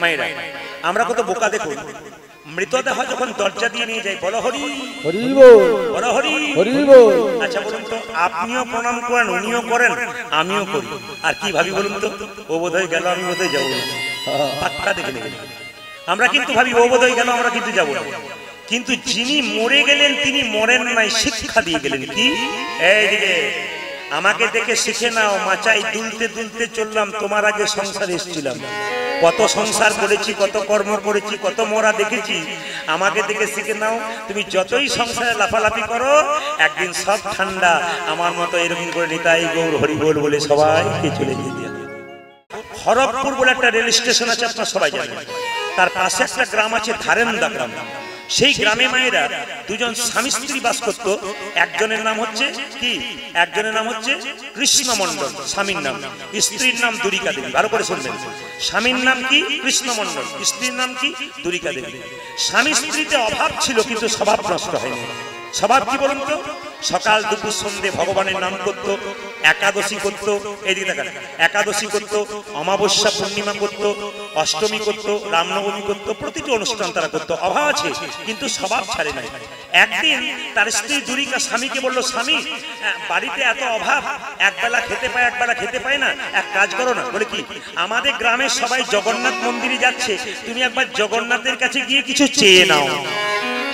মায়েরা আমরা কত বোকা দেখুন, মৃতদেহ যখন দরজা দিয়ে নিয়ে যায় বলো হরি হরি বল, বলো হরি হরি বল। আচ্ছা বলুন তো, আপনিও প্রণাম করেন, উনিও করেন, আমিও করি, আর কি ভাবি বলুন তো, ও বোধহয় গেল আমি বোধহয় যাবো না, পাক্কা দেখে নেবেন। আমরা কিন্তু ভাবি ও বোধহয় গেল আমরা কিন্তু যাবো না, কিন্তু যিনি মরে গেলেন তিনি মরেন নাই, শিক্ষা দিয়ে গেলেন। কি এইদিকে আমাকে দেখে শিখে নাও, মাচাই দুলতে দুলতে চললাম, তোমার আগে সংসারে এসেছিলাম, কত সংসার করেছি, কত কর্ম করেছি, কত মরা দেখেছি, আমাকে দেখে শিখে নাও। তুমি যতই সংসারে লাফালাফি করো, একদিন সব ঠান্ডা আমার মতো এরকম করে নিতাই গৌর হরি বল বলে সবাইকে চলে যেতে হবে। খড়গপুর বলে একটা রেল স্টেশন আছে, আপনারা সবাই জানেন, তার পাশে একটা গ্রাম আছে ধারেন্দা গ্রাম। সেই গ্রামে মায়েরা দুজন স্বামী স্ত্রী বাস করতো। একজনের নাম হচ্ছে কি, একজনের নাম হচ্ছে কৃষ্ণ মণ্ডল, স্বামীর নাম, স্ত্রীর নাম দুরিকা দেবী। ভালো করে শুনবেন, স্বামীর নাম কি কৃষ্ণ মণ্ডল, স্ত্রীর নাম কি দুরিকা দেবী। স্বামী স্ত্রীতে অভাব ছিল কিন্তু স্বভাব নষ্ট হয়নি। স্বভাব কি বলুন তো, সকাল দুপুর সন্ধ্যে ভগবানের নাম করত, একাদশী করত, এইদিকে দেখেন, একাদশী করত, অমাবস্যা পূর্ণিমা করত, অষ্টমী করত, রামনবমী করত, প্রতিটি অনুষ্ঠান তারা করত। অভাব আছে কিন্তু স্বভাব ছাড়ে নাই। একদিন তার স্ত্রী দুরিকা স্বামীকে বলল, স্বামী বাড়িতে এত অভাব, একবেলা খেতে পায় একবেলা খেতে পায় না, এক কাজ করো না। বলে কি, আমাদের গ্রামের সবাই জগন্নাথ মন্দিরে যাচ্ছে, তুমি একবার জগন্নাথের কাছে গিয়ে কিছু চেয়ে নাও।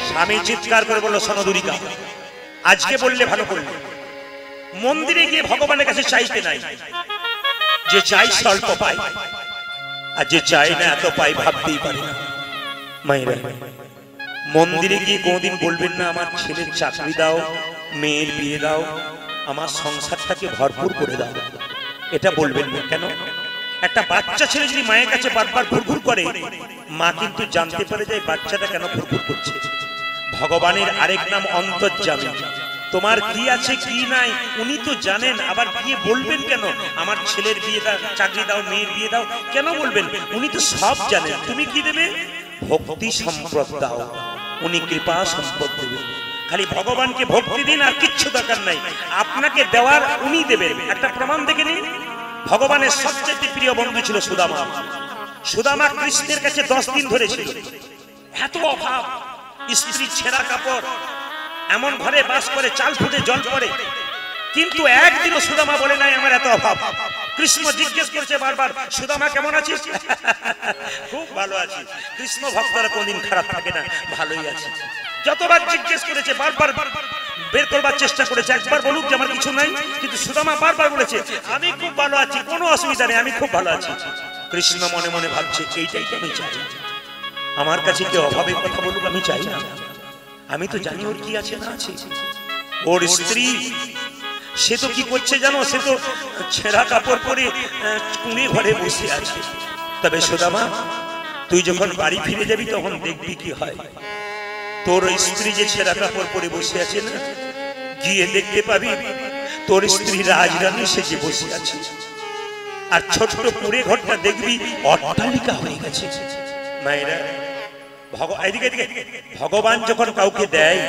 স্বামী চিৎকার করে বলল, শোনো দুরিকা, আজকে বললে ভালো করলে, মন্দিরে গিয়ে ভগবানের কাছে চাইতে নাই, যে চাই স্বল্প পাই, আর যে চাই না এত পাই ভাবতেই পারি না। মায়েরা মন্দিরে গিয়ে কোনদিন বলবেন না আমার ছেলের চাকরি দাও, মেয়ের বিয়ে দাও, আমার সংসারটাকে ভরপুর করে দাও, এটা বলবেন না। কেন? একটা বাচ্চা ছেলে যদি মায়ের কাছে বারবার ঘুরঘুর করে, মা কিন্তু জানতে পারে যে বাচ্চাটা কেন ঘুরঘুর করছে। ভগবানের আরেক নাম অন্তর্যামী। তোমার কি আছে কি নাই উনি তো জানেন, আবার গিয়ে বলবেন কেন আমার ছেলের বিয়ে দাও, চাকরি দাও, মেয়ের বিয়ে দাও, কেন বলবেন? উনি তো সব জানেন। তুমি কি দেবে? ভক্তি সম্পদ দাও, উনি কৃপা সম্পদ দেবেন। খালি ভগবানকে ভক্তি দিন, আর কিচ্ছু দরকার নাই, আপনাকে দেওয়ার উনি দেবেন। একটা প্রমাণ দেখে নিন, ভগবানের সবচেয়ে প্রিয় বন্ধু ছিল সুদামা। সুদামা কৃষ্ণের কাছে 10 দিন ধরে ছিল, এত অভাব, স্ত্রী ছেঁড়া কাপড়, এমন ঘরে বাস করে চাল ফুটে জল পড়ে, কিন্তু একদিনও সুদামা বলে নাই আমার এত অভাব। কৃষ্ণ জিজ্ঞেস করেছে বারবার, সুদামা কেমন আছিস? খুব ভালো আছি। কৃষ্ণ ভক্তরা কোনদিন খারাপ থাকে না, ভালোই আছে। যতবার জিজ্ঞেস করেছে বারবার বের করবার চেষ্টা করেছে, একবার বলুক যে আমার কিছু নাই, কিন্তু সুদামা বারবার বলেছে আমি খুব ভালো আছি, কোনো অসুবিধা নেই, আমি খুব ভালো আছি। কৃষ্ণ মনে মনে ভাবছে এইটাই তো আমি চাই, আমার কাছে কেউ অভাবের কথা বলুক, আমি চাই না, আমি তো জানি ওর কি আছে না আছে। ওর স্ত্রী সে তো কি করছে জানো, সে তো ছেঁড়া কাপড় পরে কুঁড়ে ঘরে বসে আছে। তবে সুদামা তুই যখন বাড়ি ফিরে যাবি তখন দেখবি কি হয়। তোর স্ত্রী যে ছেঁড়া কাপড় পরে বসে আছে না, গিয়ে দেখতে পাবি তোর স্ত্রী রাজরানী সেজে বসে আছে, আর ছোট কুঁড়ে ঘরটা দেখবি অট্টালিকা হয়ে গেছে। মায়েরা ভগবান যখন কাউকে দেয়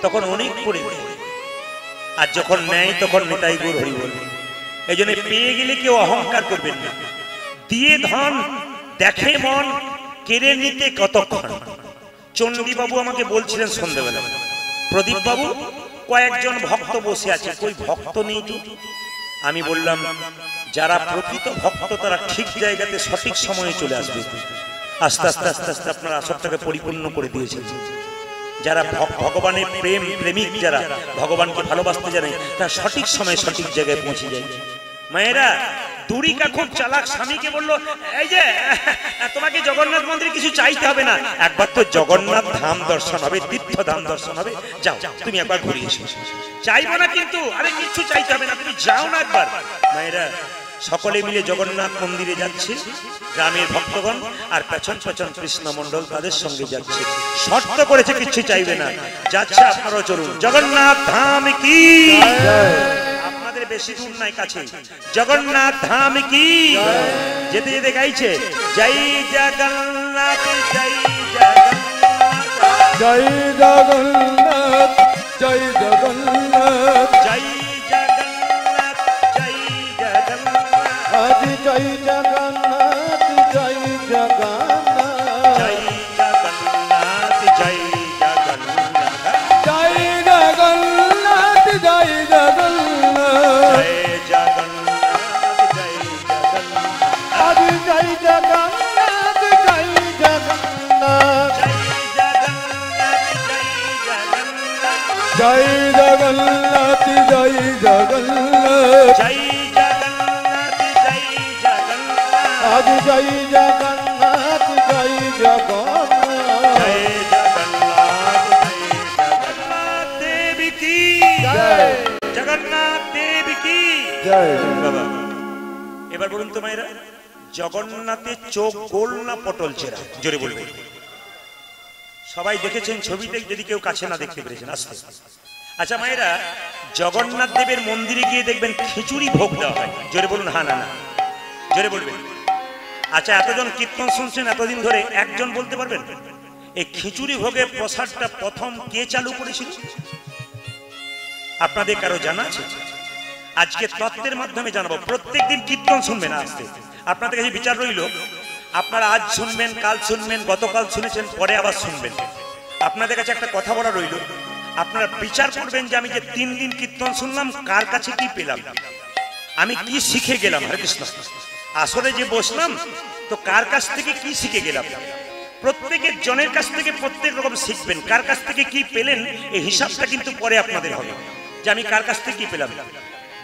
তখন অনেক করে, আর যখন নেয় তখন নিতাই গৌর হরি বল। এই জন্য পেয়ে গেলে কেউ অহংকার করবেন না। দিয়ে ধন দেখে মন, কেড়ে নিতে কতক্ষণ। চণ্ডী বাবু আমাকে বলছিলেন সন্ধ্যাবেলা, প্রদীপ বাবু কয়েকজন ভক্ত বসে আছে, কই ভক্ত নেই তো? আমি বললাম যারা প্রকৃত ভক্ত তারা ঠিক জায়গাতে সঠিক সময়ে চলে আসবে। আস্তে আস্তে আস্তে আস্তে আপনার আসরটাকে পরিপূর্ণ করে দিয়েছেন। যারা ভগবানের প্রেমিক, যারা ভগবানকে ভালোবাসতে জানে, তারা সঠিক সময়ে সঠিক জায়গায় পৌঁছে যায়। মায়েরা দুরিকা খুব চালাক, স্বামীকে বলল এই যে তোমাকে জগন্নাথ মন্দিরে কিছু চাইতে হবে না, একবার তো জগন্নাথ ধাম দর্শন হবে, তীর্থ ধাম দর্শন হবে, যাও তুমি একবার ঘুরে এসো। চাইবো না কিন্তু, আরে কিছু চাইতে হবে না, তুমি যাও না একবার। মায়েরা সকলে মিলে জগন্নাথ মন্দিরে যাচ্ছে, গ্রামের ভক্তগণ, আর পেছন পেছন কৃষ্ণ মণ্ডল তাদের সঙ্গে যাচ্ছে। শর্ত করেছে কিচ্ছু চাইবে না, যাচ্ছে আপনারাও চলুন। জগন্নাথ ধাম কি, আপনাদের বেশি দূর নাই, কাছে। জগন্নাথ ধাম কি, যেতে যেতে গাইছে জয় জগন্নাথ জয় জগন্নাথ জয় জগন্নাথ জয় জগন্নাথ জয় জগন্নাথ জয় জগন্নাথ জয় জগন্নাথ জয় জগন্নাথ জয় জগন্নাথ জয় জগন্নাথ জয় জগন্নাথ জয় জগন্নাথ জয় জগন্নাথ আজ জয় জগন্নাথ জয় জগন্নাথ জয় জগন্নাথ জগন্নাথ দেবী কি জয় জগন্নাথ দেবী কি জয় বাবা। এবার বলুন তো মায়েরা, জগন্নাথের চোখ গোল না পটল চেরা? জোরে বলবেন। সবাই দেখেছেন ছবিতে, যদি কেউ কাছে না দেখতে পেরেছেন আসতে। আচ্ছা মায়েরা, জগন্নাথ দেবের মন্দিরে গিয়ে দেখবেন খিচুড়ি ভোগ দেওয়া হয়। জোরে বলুন হ্যাঁ না না, জোরে বলবেন। আচ্ছা এতজন কীর্তন শুনছেন এতদিন ধরে, একজন বলতে পারবেন এই খিচুড়ি ভোগের প্রসাদটা প্রথম কে চালু করেছিল? আপনাদের কারো জানা আছে? আজকে তত্ত্বের মাধ্যমে জানাবো। প্রত্যেকদিন কীর্তন শুনবেন আসতে। আপনাদের কাছে বিচার রইল, আপনারা আজ শুনবেন, কাল শুনবেন, গতকাল শুনেছেন, পরে আবার শুনবেন। আপনাদের কাছে একটা কথা বলা রইল, আপনারা বিচার করবেন যে আমি যে 3 দিন কীর্তন শুনলাম কার কাছে কি পেলাম, আমি কি শিখে গেলাম। হরে কৃষ্ণ। আসলে যে বসলাম তো কার কাছ থেকে কি শিখে গেলাম। প্রত্যেকের জনের কাছ থেকে প্রত্যেক রকম শিখবেন। কার কাছ থেকে কি পেলেন এই হিসাবটা কিন্তু পরে আপনাদের হবে, যে আমি কার কাছ থেকে কি পেলাম।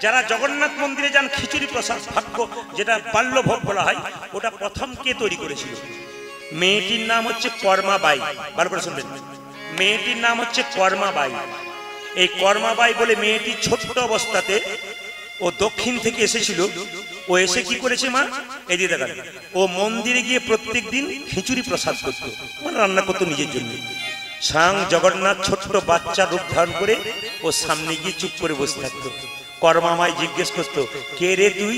যারা জগন্নাথ মন্দিরে যান, খিচুড়ি প্রসাদ ভাগ্য যেটা বাল্যভোগ বলা হয়, ওটা প্রথম কে তৈরি করেছিল? মেয়েটির নাম হচ্ছে কর্মাবাই। ভালো করে শুনবেন, মেয়েটির নাম হচ্ছে কর্মাবাই। এই কর্মাবাই বলে মেয়েটি ছোট্ট অবস্থাতে ও দক্ষিণ থেকে এসেছিল। ও এসে কি করেছে মা, এই দিয়ে দেখান, ও মন্দিরে গিয়ে প্রত্যেক দিন খিচুড়ি প্রসাদ করতো, মানে রান্না করতো নিজের জন্য। স্বয়ং জগন্নাথ ছোট্ট বাচ্চা রূপ ধারণ করে ও সামনে গিয়ে চুপ করে বসে থাকতো। কর্মামাই জিজ্ঞেস করতো, কে রে তুই?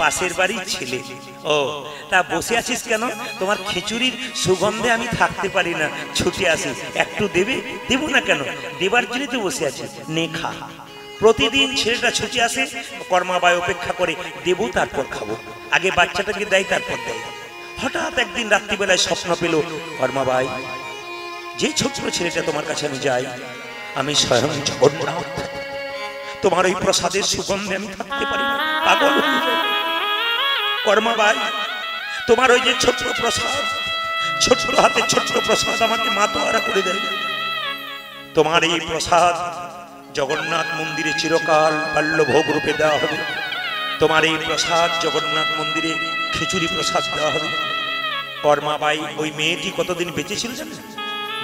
পাশের বাড়ির ছেলে। ও তা বসে আছিস কেন? তোমার খিচুড়ির সুগন্ধে আমি থাকতে পারি না, ছুটে আসি, একটু দেবে? দেবো না কেন, দেবার জন্য তো বসে আছি, নে খা। প্রতিদিন ছেলেটা ছুটে আসে, কর্মাবাই অপেক্ষা করে, দেবো তারপর খাবো, আগে বাচ্চাটাকে দেয় তারপর দেয়। হঠাৎ একদিন রাত্রিবেলায় স্বপ্ন পেল, কর্মাবাই যে ছোট্ট ছেলেটা তোমার কাছে আমি যাই, আমি স্বয়ং জগন্নাথ, তোমার ওই প্রসাদের সুগন্ধে আমি থাকতে পারি না, পাগল হয়ে যাই। কর্মাবাই তোমার ওই যে ছোট্ট প্রসাদ, ছোট্ট হাতে ছোট্ট প্রসাদ আমাকে মাতোয়ারা করে দেয়। তোমার এই প্রসাদ জগন্নাথ মন্দিরে চিরকাল বাল্যভোগ রূপে দেওয়া হবে। তোমার এই প্রসাদ জগন্নাথ মন্দিরে খিচুড়ি প্রসাদ দেওয়া হবে। কর্মাবাই ওই মেয়েটি কতদিন বেঁচে ছিল জানেন?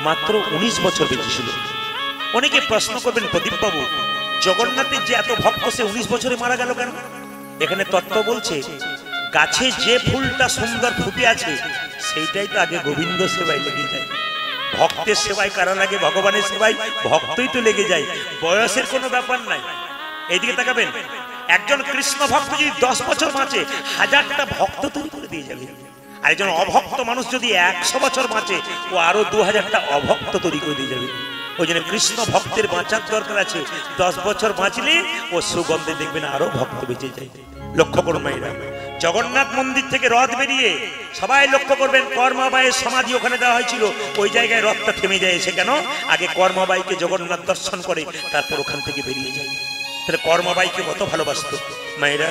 মাত্র 19 বছর বেঁচে ছিল। অনেকে প্রশ্ন করবেন, প্রদীপ বাবু জগন্নাথের যে এত ভক্ত, সে 19 বছরে মারা গেল কেন? এখানে তত্ত্ব বলছে, গাছে যে ফুলটা সুন্দর ফুটে আছে সেইটাই তো আগে গোবিন্দ সেবায় লেগে যায়। ভক্তের সেবায় কারা লাগে? ভগবানের সেবায় ভক্তই তো লেগে যায়, বয়সের কোনো ব্যাপার নাই। এইদিকে তাকাবেন, একজন কৃষ্ণ ভক্ত যদি 10 বছর বাঁচে, 1000টা ভক্ত তৈরি করে দিয়ে যাবে। আর একজন অভক্ত মানুষ যদি 100 বছর বাঁচে, ও আরো 2000টা অভক্ত তৈরি করে দিয়ে যাবে। ওই জন্য কৃষ্ণ ভক্তের বাঁচার দরকার আছে। 10 বছর বাঁচলে ও সুগন্ধে দেখবেন আরো ভক্ত বেঁচে যায়। লক্ষ্য করুন মায়েরা, জগন্নাথ মন্দির থেকে রথ বেরিয়ে সবাই লক্ষ্য করবেন, কর্মাবাইয়ের সমাধি ওখানে দেওয়া হয়েছিল। ওই জায়গায় রথটা থেমে যায়। এসে কেন? আগে কর্মাবাইকে জগন্নাথ দর্শন করে তারপর ওখান থেকে বেরিয়ে যায়। তাহলে কর্মাবাইকে কত ভালোবাসতো মায়েরা।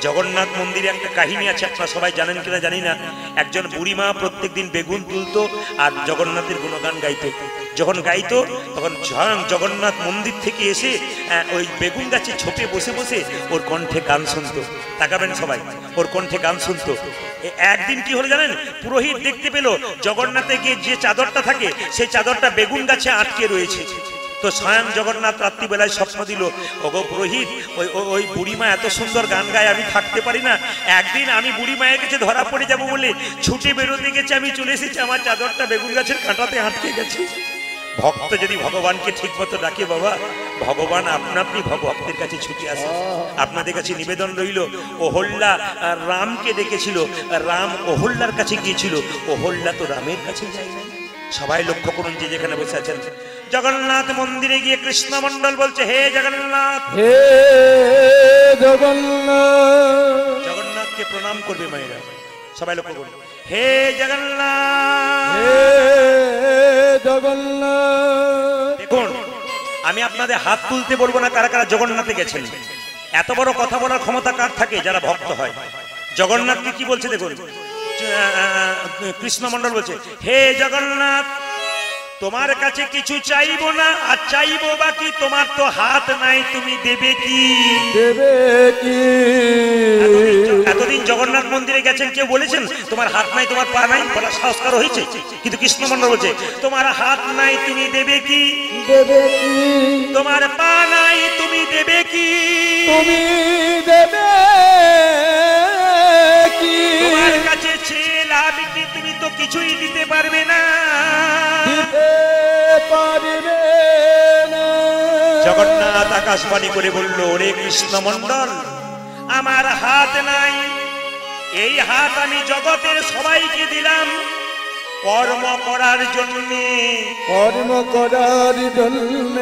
জগন্নাথ মন্দিরে একটা কাহিনী আছে, আপনারা সবাই জানেন কিনা জানি না। একজন বুড়িমা প্রত্যেকদিন বেগুন তুলতো আর জগন্নাথের গুণগান গাইতো। যখন গাইতো তখন স্বয়ং জগন্নাথ মন্দির থেকে এসে ওই বেগুন গাছে ছোপে বসে বসে ওর কণ্ঠে গান শুনতো। তাকাবেন সবাই, ওর কণ্ঠে গান শুনতো। একদিন কি হলো জানেন? পুরোহিত দেখতে পেল জগন্নাথে গিয়ে যে চাদরটা থাকে সেই চাদরটা বেগুন গাছে আটকে রয়েছে। তো স্বয়ং জগন্নাথ রাত্রিবেলায় স্বপ্ন দিল, ওগো পুরোহিত, ওই বুড়িমা এত সুন্দর গান গায়, আমি থাকতে পারি না, একদিন আমি বুড়ি মায়ের কাছে ধরা পড়ে যাব বলে ছুটে বেরোতে গেছে, আমি চলে এসেছি, আমার চাদরটা বেগুন গাছের কাঁটাতে আটকে গেছে। ভক্ত যদি ভগবানকে ঠিক মতো ডাকে বাবা, ভগবান আপনা আপনি ভক্তের কাছে ছুটে আসে। আপনাদের কাছে নিবেদন রইল, অহল্যা রামকে ডেকেছিল, রাম অহল্যার কাছে গিয়েছিল, অহল্যা তো রামের কাছে যায় না। সবাই লক্ষ্য করুন, যে যেখানে বসে আছেন, জগন্নাথ মন্দিরে গিয়ে কৃষ্ণ মন্ডল বলছে, হে জগন্নাথ, হে জগন্নাথ। জগন্নাথকে প্রণাম করবে মায়েরা, সবাই লক্ষ্য করুন, হে জগন্নাথ, হে জগন্নাথ। দেখুন, আমি আপনাদের হাত তুলতে বলবো না কারা কারা জগন্নাথে গেছেন। এত বড় কথা বলার ক্ষমতা কার থাকে? যারা ভক্ত হয়। জগন্নাথকে কি বলছে দেখুন, কৃষ্ণ মন্ডল বলছে, হে জগন্নাথ, তোমার কাছে কিছু চাইবো না, আর চাইবো বাকি, তোমার তো হাত নাই, তুমি দেবে কি? দেবে কি? এতদিন জগন্নাথ মন্দিরে গেছেন, কেউ বলেছেন তোমার হাত নাই, তোমার পা নাই? বলার সংস্কার হয়েছে? কিন্তু কৃষ্ণ মন্ডল বলছে, তোমার হাত নাই, তুমি দেবে কি? দেবে কি? তোমার পা নাই, তুমি দেবে কি? তুমি দেবে কি? তোমার কাছে চেয়ে লাভ কি? তুমি তো কিছুই দিতে পারবে না। দিতে পারবে না। জগন্নাথ আকাশবাণী করে বলল, ওরে কৃষ্ণ মন্ডল, আমার হাত নাই, এই হাত আমি জগতের সবাইকে দিলাম কর্ম করার জন্য, কর্ম করার জন্য।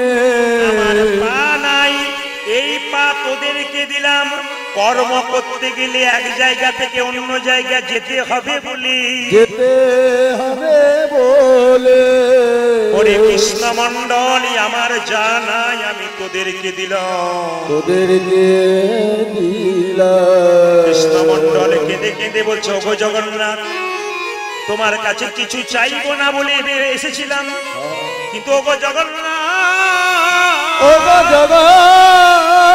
আমার পা নাই, এই পা তোদেরকে দিলাম কর্ম করতে গেলে এক জায়গা থেকে অন্য জায়গা যেতে হবে বলে। যেতে হবে বলে। ওরে কৃষ্ণ মন্ডল, আমার যা নাই আমি তোদেরকে দিলাম, তোদেরকে দিলাম। কৃষ্ণ মন্ডল কেঁদে কেঁদে বলছে, ওগো জগন্নাথ, তোমার কাছে কিছু চাইবো না বলে এসেছিলাম, কিন্তু ওগো জগন্নাথ, ওগো জগন্নাথ,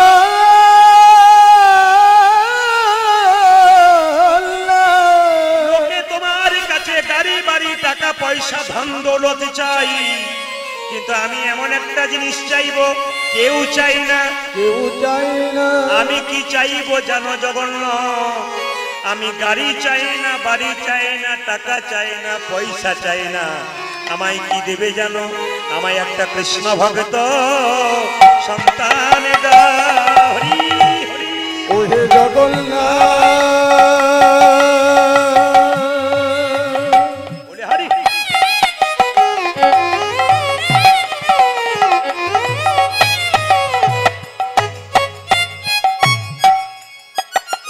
লোকে তোমার কাছে গাড়ি বাড়ি টাকা পয়সা ধন দৌলত চাই, কিন্তু আমি এমন একটা জিনিস চাইবো কেউ চাই না। কেউ চাই না। আমি কি চাইবো জানো জগন্নাথ? আমি গাড়ি চাই না, বাড়ি চাই না, টাকা চাই না, পয়সা চাই না। আমায় কি দেবে জানো? আমায় একটা কৃষ্ণ ভক্ত সন্তান দাও। হরি হরি। ওহে জগন্নাথ, বলে হরি।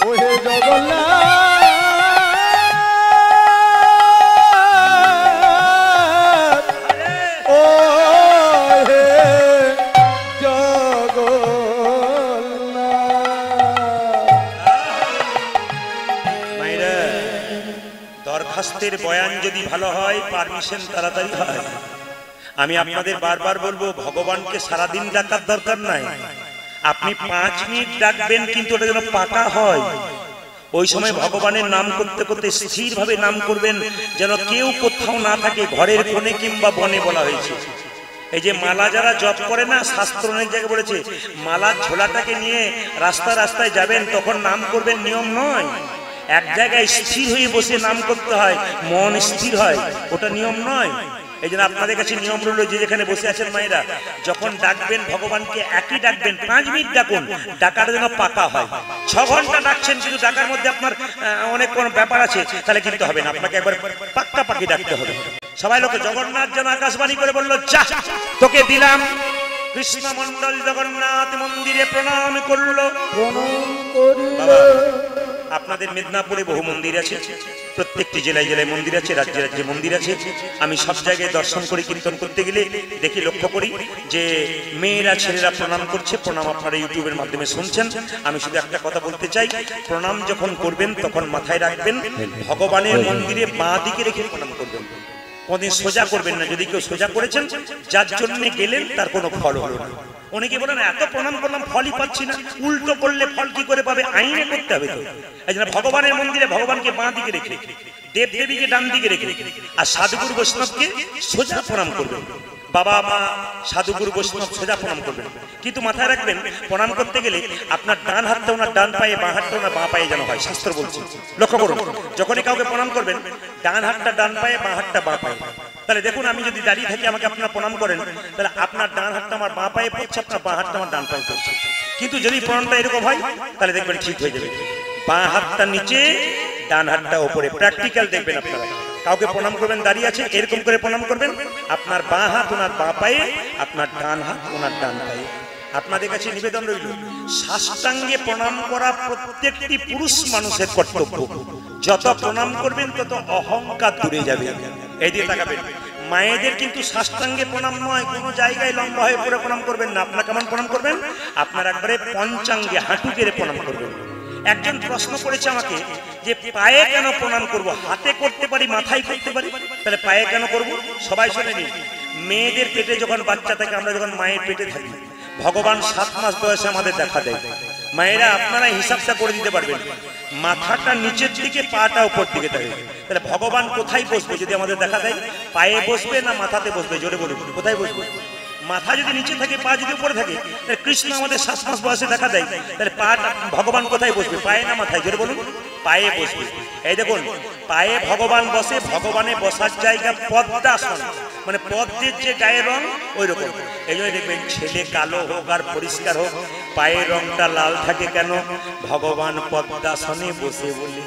ওহে জগন্নাথ, ওহে মায়েরা, দরখাস্তের বয়ান যদি ভালো হয়, পারমিশন তাড়াতাড়ি হয়। আমি আপনাদের বারবার বলবো, ভগবানকে সারাদিন ডাকার দরকার নাই, আপনি 5 মিনিট ডাকবেন, কিন্তু ওটা যেন পাকা হয়। ওই সময় ভগবানের নাম করতে করতে স্থিরভাবে নাম করবেন, যেন কেউ কোথাও না থাকে, ঘরের কোণে কিংবা বনে বলা হয়েছে। এই যে মালা যারা জপ করে না, শাস্ত্র অনেক জায়গায় বলেছে, মালার ঝোলাটাকে নিয়ে রাস্তায় রাস্তায় যাবেন, তখন নাম করবেন, নিয়ম নয়। এক জায়গায় স্থির হয়ে বসে নাম করতে হয়, মন স্থির হয়, ওটা নিয়ম নয়। এই জন্য আপনাদের কাছে নিয়ম রইল, যে যেখানে বসে আছেন মায়েরা, যখন ডাকবেন ভগবানকে একই ডাকবেন, 5 মিনিট ডাকুন, ডাকার যেন পাকা হয়। 6 ঘন্টা ডাকছেন কিন্তু ডাকার মধ্যে আপনার অনেক কোন ব্যাপার আছে, তাহলে কিন্তু হবে না, আপনাকে একবার পাক্কা পাকি ডাকতে হবে। সবাই লোকে জগন্নাথ যেন আকাশবাণী করে বলল, যা তোকে দিলাম। কৃষ্ণ মন্ডল জগন্নাথ মন্দিরে প্রণাম করলো। প্রণাম করিল। বাবা, আপনাদের মেদিনীপুরে বহু মন্দির আছে, প্রত্যেকটি জেলায় জেলায় মন্দির আছে, রাজ্যে রাজ্যে মন্দির আছে। আমি সব জায়গায় দর্শন করে কীর্তন করতে গেলে দেখি, লক্ষ্য করি যে মেয়েরা ছেলেরা প্রণাম করছে। প্রণাম আপনারা ইউটিউবের মাধ্যমে শুনছেন। আমি শুধু একটা কথা বলতে চাই, প্রণাম যখন করবেন তখন মাথায় রাখবেন, ভগবানের মন্দিরে বাঁ দিকে রেখে প্রণাম করবেন, কোনদিন সোজা করবেন না। যদি কেউ সোজা করেছেন, যার জন্য গেলেন তার কোনো ফল হলো না। অনেকে বলেন এত প্রণাম করলাম ফলই পাচ্ছি না, উল্টো করলে ফল কি করে পাবে? আইনে করতে হবে তো। এই জন্য ভগবানের মন্দিরে ভগবানকে বাঁ দিকে রেখে, দেব দেবীকে ডান দিকে রেখে, আর সাধুগুরু বৈষ্ণবকে সোজা প্রণাম করবেন। বাবা মা সাধুগুরু বৈষ্ণব সোজা প্রণাম করবেন। কিন্তু মাথায় রাখবেন, প্রণাম করতে গেলে আপনার ডান হাতটা ওনার ডান পায়ে, বাঁ হাতটা ওনার বাঁ পায়ে যেন হয়, শাস্ত্র বলছে। লক্ষ্য করুন, যখনই কাউকে প্রণাম করবেন, ডান হাতটা ডান পায়ে, বাঁ হাতটা বাঁ পায়ে। তাহলে দেখুন, আমি যদি দাঁড়িয়ে থাকি, আমাকে আপনারা প্রণাম করেন, তাহলে আপনার ডান হাতটা আমার বাঁ পায়ে পড়ছে, আপনার বাঁ হাতটা আমার ডান পায়ে পড়ছে। কিন্তু যদি প্রণামটা এরকম হয়, তাহলে দেখবেন ঠিক হয়ে যাবে। বাঁ হাতটা নিচে, ডান হাতটা উপরে। প্র্যাকটিক্যাল দেখবেন আপনারা। কাউকে প্রণাম করবেন, দাঁড়িয়ে আছে, এরকম করে প্রণাম করবেন, আপনার বাঁ হাত ওনার বাঁ পায়ে, আপনার ডান হাত ওনার ডান পায়ে। আপনাদের কাছে নিবেদন রইল, সাষ্টাঙ্গে প্রণাম করা প্রত্যেকটি পুরুষ মানুষের কর্তব্য। যত প্রণাম করবেন তত অহংকার দূরে যাবে। এই দিয়ে তাকাবেন। মায়েদের কিন্তু সাষ্টাঙ্গে প্রণাম নয়, কোনো জায়গায় লম্বা হয়ে পড়ে প্রণাম করবেন না। আপনারা কেমন প্রণাম করবেন? আপনার একবারে পঞ্চাঙ্গে হাঁটু কেড়ে প্রণাম করবেন। একজন প্রশ্ন করেছে আমাকে যে পায়ে কেন প্রণাম করব? হাতে করতে পারি, মাথায় করতে পারি, তাহলে পায়ে কেন করব? সবাই শুনে নিন, মেয়েদের পেটে যখন বাচ্চা থাকে, আমরা যখন মায়ের পেটে থাকি, ভগবান 7 মাস বয়সে আমাদের দেখা দেয়। মায়েরা আপনারা হিসাবটা করে দিতে পারবেন, মাথাটা নিচের দিকে, পাটা উপর দিকে থাকে, তাহলে ভগবান কোথায় বসবে যদি আমাদের দেখা দেয়? পায়ে বসবে না মাথাতে বসবে? জোরে বলুন, কোথায় বসবে? মাথা যদি নিচে থাকে, পা যদি উপরে থাকে, তাহলে কৃষ্ণ আমাদের 7 মাস বয়সে দেখা দেয়, তাহলে পাটা ভগবান কোথায় বসবে? পায়ে না মাথায়? জোরে বলুন, পায়ে বসবে। এই দেখুন, পায়ে ভগবান বসে, ভগবানের বসার জায়গা পদ্মাসন, মানে পদ্মের যে গায়ের রং ওই রকম। এই জন্য দেখবেন ছেলে কালো হোক আর পরিষ্কার হোক, পায়ের রংটা লাল থাকে কেন? ভগবান পদ্মাসনে বসে বলে,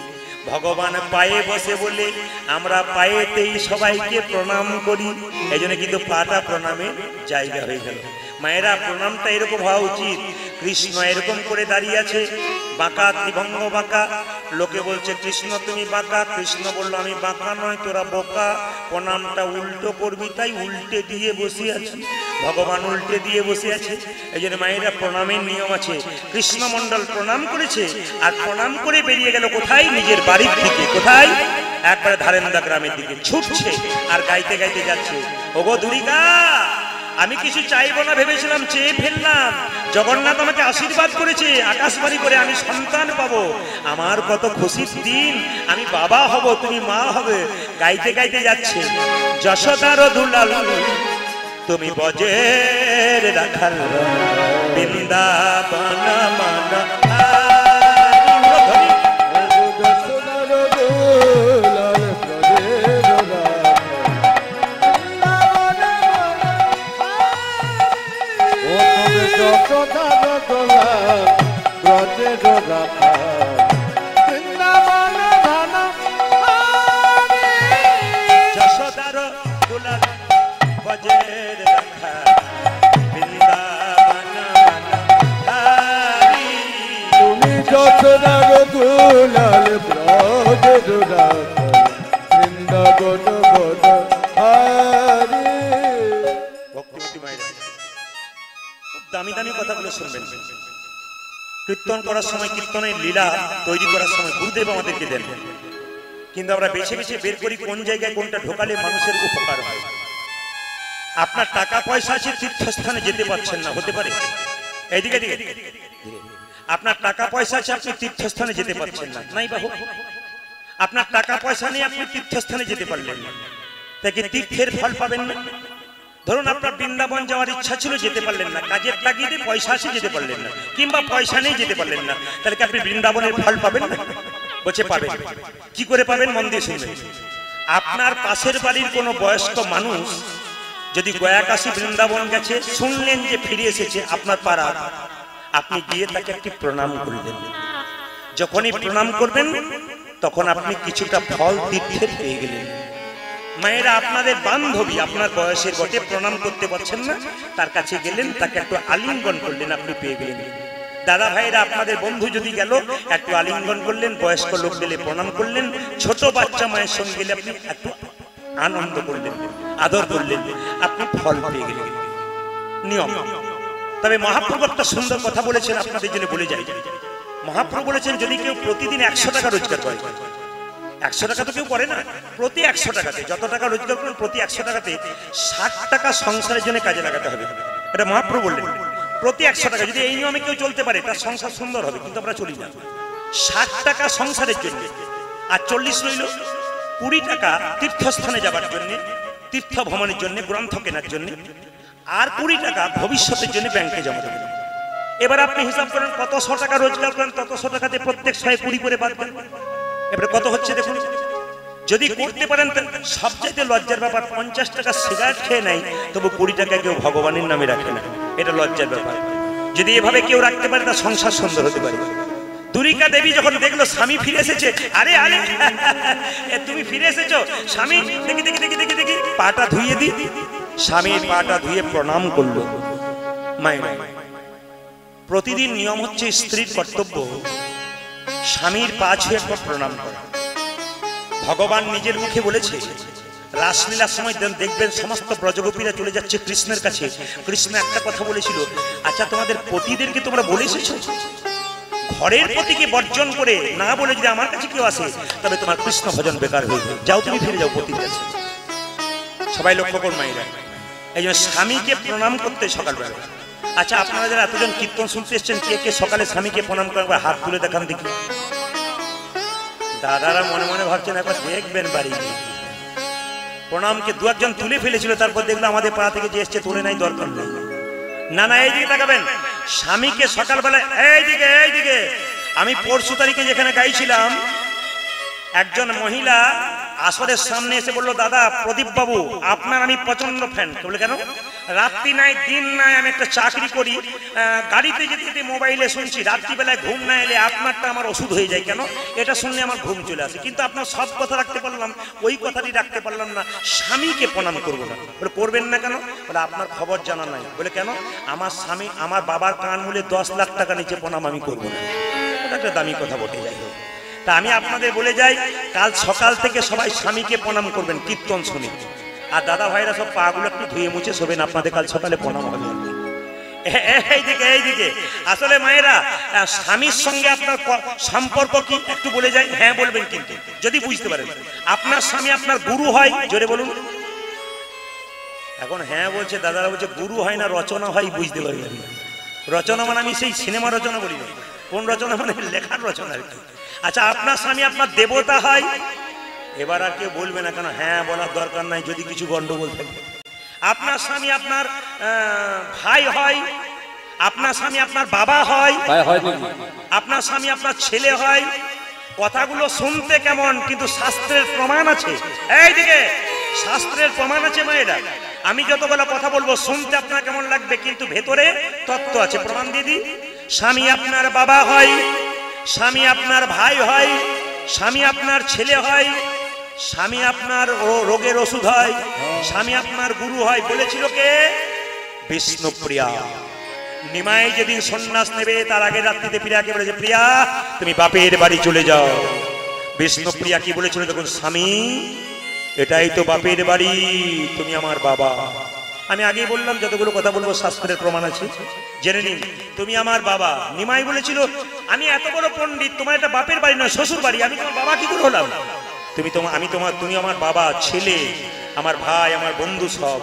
ভগবান পায়ে বসে বলে আমরা পায়েতেই সবাইকে প্রণাম করি। এই জন্য কিন্তু পাটা প্রণামের জায়গা হয়ে গেল। মায়েরা, প্রণামটা এরকম হওয়া উচিত। কৃষ্ণ এরকম করে দাঁড়িয়ে আছে, বাঁকা, ত্রিভঙ্গ বাঁকা। লোকে বলছে কৃষ্ণ তুমি বাঁকা, কৃষ্ণ বললো আমি বাঁকা নয়, তোরা বোকা, প্রণামটা উল্টো করবি, তাই উল্টে দিয়ে বসে আছি। ভগবান উল্টে দিয়ে বসে আছে। এই জন্য মায়েরা, প্রণামের নিয়ম আছে। কৃষ্ণমণ্ডল প্রণাম করেছে, আর প্রণাম করে বেরিয়ে গেল কোথায়? নিজের বাড়ির দিকে। কোথায়? একবারে ধারেন্দা গ্রামের দিকে ছুটছে, আর গাইতে গাইতে যাচ্ছে, ওগো দুর্গা, আমি কিছু চাইবো না ভেবেছিলাম, চেয়ে ফেললাম। জগন্নাথ আমাকে আশীর্বাদ করেছে, আকাশবাণী করে আমি সন্তান পাবো। আমার কত খুশির দিন, আমি বাবা হব, তুমি মা হবে। গাইতে গাইতে যাচ্ছে, যশোদার দুলাল তুমি বজের রাখাল, বৃন্দাবন মান যশোদার দুলাল বজের রাখাল, বৃন্দাবন মান তুমি যশোদার দুলাল ব্রজের রাখাল, বৃন্দাবন বনহারি। ভক্তিমতী মায়েরা, খুব দামি দামি কথাগুলো শুনবেন। কীর্তন করার সময়, কীর্তনের লীলা তৈরি করার সময় গুরুদেব আমাদেরকে দেন, কিন্তু আমরা বেছে বেছে বের করি কোন জায়গায় কোনটা ঢোকালে মানুষের উপকার হয়। আপনার টাকা পয়সা আছে, তীর্থস্থানে যেতে পারছেন না, হতে পারে? এইদিকে দিকে, আপনার টাকা পয়সা আছে, আপনি তীর্থস্থানে যেতে পারছেন না, নাই বাবু? আপনার টাকা পয়সা নেই, আপনি তীর্থস্থানে যেতে পারলেন না, তাই কি তীর্থের ফল পাবেন না? ধরুন আপনার বৃন্দাবন যাওয়ার ইচ্ছা ছিল, যেতে পারলেন না, কাজের তাগিদে পয়সা আছে যেতে পারলেন না, কিংবা পয়সা নেই যেতে পারলেন না, তাহলে কি আপনি বৃন্দাবনের ফল পাবেন না? বলছে পাবেন। কি করে পাবেন? মন দিয়ে শুনবেন। আপনার পাশের বাড়ির কোনো বয়স্ক মানুষ যদি গয়া কাশী বৃন্দাবন গেছে, শুনলেন যে ফিরে এসেছে আপনার পাড়া, আপনি গিয়ে তাকে একটি প্রণাম করলেন। যখনই প্রণাম করবেন, তখন আপনি কিছুটা ফল তীর্থের পেয়ে গেলেন। মায়েরা, আপনাদের বান্ধবী আপনার বয়সের বটে, প্রণাম করতে পারছেন না, তার কাছে গেলেন, তাকে একটু আলিঙ্গন করলেন, আপনি পেয়ে গেলেন। দাদা ভাইরা, আপনাদের বন্ধু যদি গেল, একটু আলিঙ্গন করলেন, বয়স্ক লোক গেলে প্রণাম করলেন, ছোট বাচ্চা মায়ের সঙ্গে গেলে আপনি একটু আনন্দ করলেন, আদর করলেন, আপনি ফল পেয়ে গেলেন। নিয়ম। তবে মহাপ্রভু একটা সুন্দর কথা বলেছেন, আপনাদের জন্য বলে যাই। মহাপ্রভু বলেছেন, যদি কেউ প্রতিদিন 100 টাকা রোজগার করে, 100 টাকা তো কেউ করে না, প্রতি 100 টাকাতে যত টাকা রোজগার করেন, প্রতি 100 টাকাতে 60 টাকা সংসারের জন্য কাজে লাগাতে হবে। এটা মহাপ্রভু বললেন, প্রতি 100 টাকা। যদি এই নিয়মে কেউ চলতে পারে, তার সংসার সুন্দর হবে, কিন্তু আমরা চলি না। 60 টাকা সংসারের জন্য, আর 40 রইল 20 টাকা তীর্থস্থানে যাবার জন্য, তীর্থ ভ্রমণের জন্য, গ্রন্থ কেনার জন্য, আর 20 টাকা ভবিষ্যতের জন্য ব্যাংকে জমা দেবেন। এবার আপনি হিসাব করেন, কত 100 টাকা রোজগার করেন, তত 100 টাকাতে প্রত্যেক 120 করে বাদ দেন। এবারে কত হচ্ছে দেখুন। যদি করতে পারেন, সবচাইতে লজ্জার ব্যাপার, 50 টাকা সিগারেট খেয়ে নেয়, তবু 20 টাকা কেউ ভগবানের নামে রাখে না, এটা লজ্জার ব্যাপার। যদি এভাবে কেউ রাখতে পারে, তার সংসার সুন্দর হতে পারে। দুর্গা দেবী যখন দেখলো স্বামী ফিরে এসেছে, আরে আরে তুমি ফিরে এসেছো স্বামী, দেখি দেখি দেখি দেখি দেখি, পাটা ধুইয়ে দি। স্বামীর পাটা ধুয়ে প্রণাম করলো। মায়ের প্রতিদিন নিয়ম হচ্ছে, স্ত্রীর কর্তব্য স্বামীর পা ছুঁয়ে একবার প্রণাম করা। ভগবান নিজের মুখে বলেছে, রাসলীলার সময় দেখবেন সমস্ত ব্রজগোপীরা চলে যাচ্ছে কৃষ্ণের কাছে। কৃষ্ণ একটা কথা বলেছিল, আচ্ছা তোমাদের পতিদেরকে তোমরা বলে এসেছো? ঘরের প্রতিকে বর্জন করে না বলে যদি আমার কাছে কেউ আসে তবে তোমার কৃষ্ণ ভজন বেকার হয়ে যাবে। যাও তুমি ফিরে যাও পতির কাছে। সবাই লক্ষ্য করুন মায়েরা, এই জন্য স্বামীকে প্রণাম করতে সকালবেলা। আচ্ছা, আপনারা যারা এতজন কীর্তন শুনতে এসছেন, কে কে সকালে স্বামীকে প্রণাম করেন? হাত তুলে দেখান দেখি। দাদারা মনে মনে ভাবছেন একবার দেখবেন বাড়ি প্রণামকে দু একজন তুলে ফেলেছিল, তারপর দেখলো আমাদের পাড়া থেকে যে এসছে তুলে নাই, দরকার নেই। না না, এইদিকে তাকাবেন। স্বামীকে সকালবেলা এইদিকে আমি পরশু তারিখে যেখানে গাইছিলাম, একজন মহিলা আসরের সামনে এসে বললো, দাদা প্রদীপ বাবু আপনার আমি প্রচন্ড ফ্যান। বলে কেন? রাত্রি নাই দিন নাই আমি একটা চাকরি করি, গাড়িতে যেতে যেতে মোবাইলে শুনছি, রাত্রিবেলায় ঘুম না এলে আপনারটা আমার ওষুধ হয়ে যায়। কেন? এটা শুনলে আমার ঘুম চলে আসে। কিন্তু আপনার সব কথা রাখতে পারলাম, ওই কথাটি রাখতে পারলাম না, স্বামীকে প্রণাম করবো না। বলে করবেন না কেন? বলে আপনার খবর জানা নাই। বলে কেন? আমার স্বামী আমার বাবার কান মূলে 10 লাখ টাকা নিচে প্রণাম আমি করবো না। ওটা একটা দামি কথা বটে। যাই হোক, তা আমি আপনাদের বলে যাই, কাল সকাল থেকে সবাই স্বামীকে প্রণাম করবেন কীর্তন শুনে। আর দাদা ভাইরা সব পাগুলো একটু ধুয়ে মুছে শোবেন, আপনাদের কাল সকালে প্রণাম হবে। এইদিকে আসলে মায়েরা, স্বামীর সঙ্গে আপনার সম্পর্ক কি একটু বলে যাই? হ্যাঁ বলবেন, কিন্তু যদি বুঝতে পারেন। আপনার স্বামী আপনার গুরু হয়, জোরে বলুন। এখন হ্যাঁ বলছে দাদারা, বলছে গুরু হয় না রচনা হয়, বুঝতে পারবেন। রচনা মানে আমি সেই সিনেমা রচনা বলি না, কোন রচনা মানে লেখার রচনা আর কি। আচ্ছা, আপনার স্বামী আপনার দেবতা হয়। এবার আর কেউ বলবে না, কেন হ্যাঁ বলার দরকার নাই, যদি কিছু গন্ডগোল থাকে। আপনার স্বামী আপনার ভাই হয়, আপনার স্বামী আপনার বাবা হয়, আপনার স্বামী আপনার ছেলে হয়। কথাগুলো শুনতে কেমন, কিন্তু শাস্ত্রের প্রমাণ আছে। এইদিকে শাস্ত্রের প্রমাণ আছে মায়েরা। আমি যতগুলো কথা বলবো শুনতে আপনার কেমন লাগবে, কিন্তু ভেতরে তত্ত্ব আছে। প্রমাণ দিয়ে দিই। স্বামী আপনার বাবা হয়, স্বামী আপনার ভাই হয়, স্বামী আপনার ছেলে হয়, স্বামী আপনার রোগের ওষুধ হয়, স্বামী আপনার গুরু হয়। বলেছিল কে? বিষ্ণুপ্রিয়া। নিমাই যেদিন সন্ন্যাস নেবে তার আগে রাত্রিতে প্রিয়াকে বলেছে, প্রিয়া তুমি বাপের বাড়ি চলে যাও। বিষ্ণুপ্রিয়া কি বলেছিল তখন? স্বামী এটাই তো বাপের বাড়ি, তুমি আমার বাবা। আমি আগেই বললাম, যতগুলো কথা বলবো শাস্ত্রের প্রমাণ আছে, জেনে নিন। তুমি আমার বাবা। নিমাই বলেছিল, আমি এত বড় পণ্ডিত, তোমার এটা বাপের বাড়ি নয় শ্বশুর বাড়ি, আমি তোমার বাবা কি করে হলাম? তুমি আমার বাবা, ছেলে, আমার ভাই, আমার বন্ধু সব।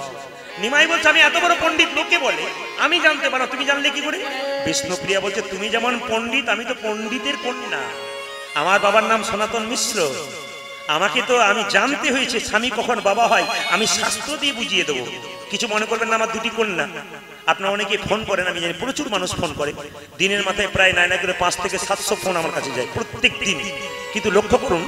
নিমাই বলছে, আমি এত বড় পণ্ডিত, লোকে বলে, আমি জানতে পারো, তুমি জানলে কি করে? বিষ্ণুপ্রিয়া বলছে, তুমি যেমন পণ্ডিত, আমি তো পণ্ডিতের কন্যা। আমার বাবার নাম সনাতন মিশ্র। আমাকে তো আমি জানতে হয়েছে স্বামী কখন বাবা হয়, আমি শাস্ত্র দিয়ে বুঝিয়ে দেবো। কিছু মনে করবেন না, আমার দুটি কন্যা। আপনারা অনেকে ফোন করেন, আমি জানি প্রচুর মানুষ ফোন করে। দিনের মাথায় প্রায় নাই করে 5 থেকে 700 ফোন আমার কাছে যায় প্রত্যেক দিন। কিন্তু লক্ষ্য করুন,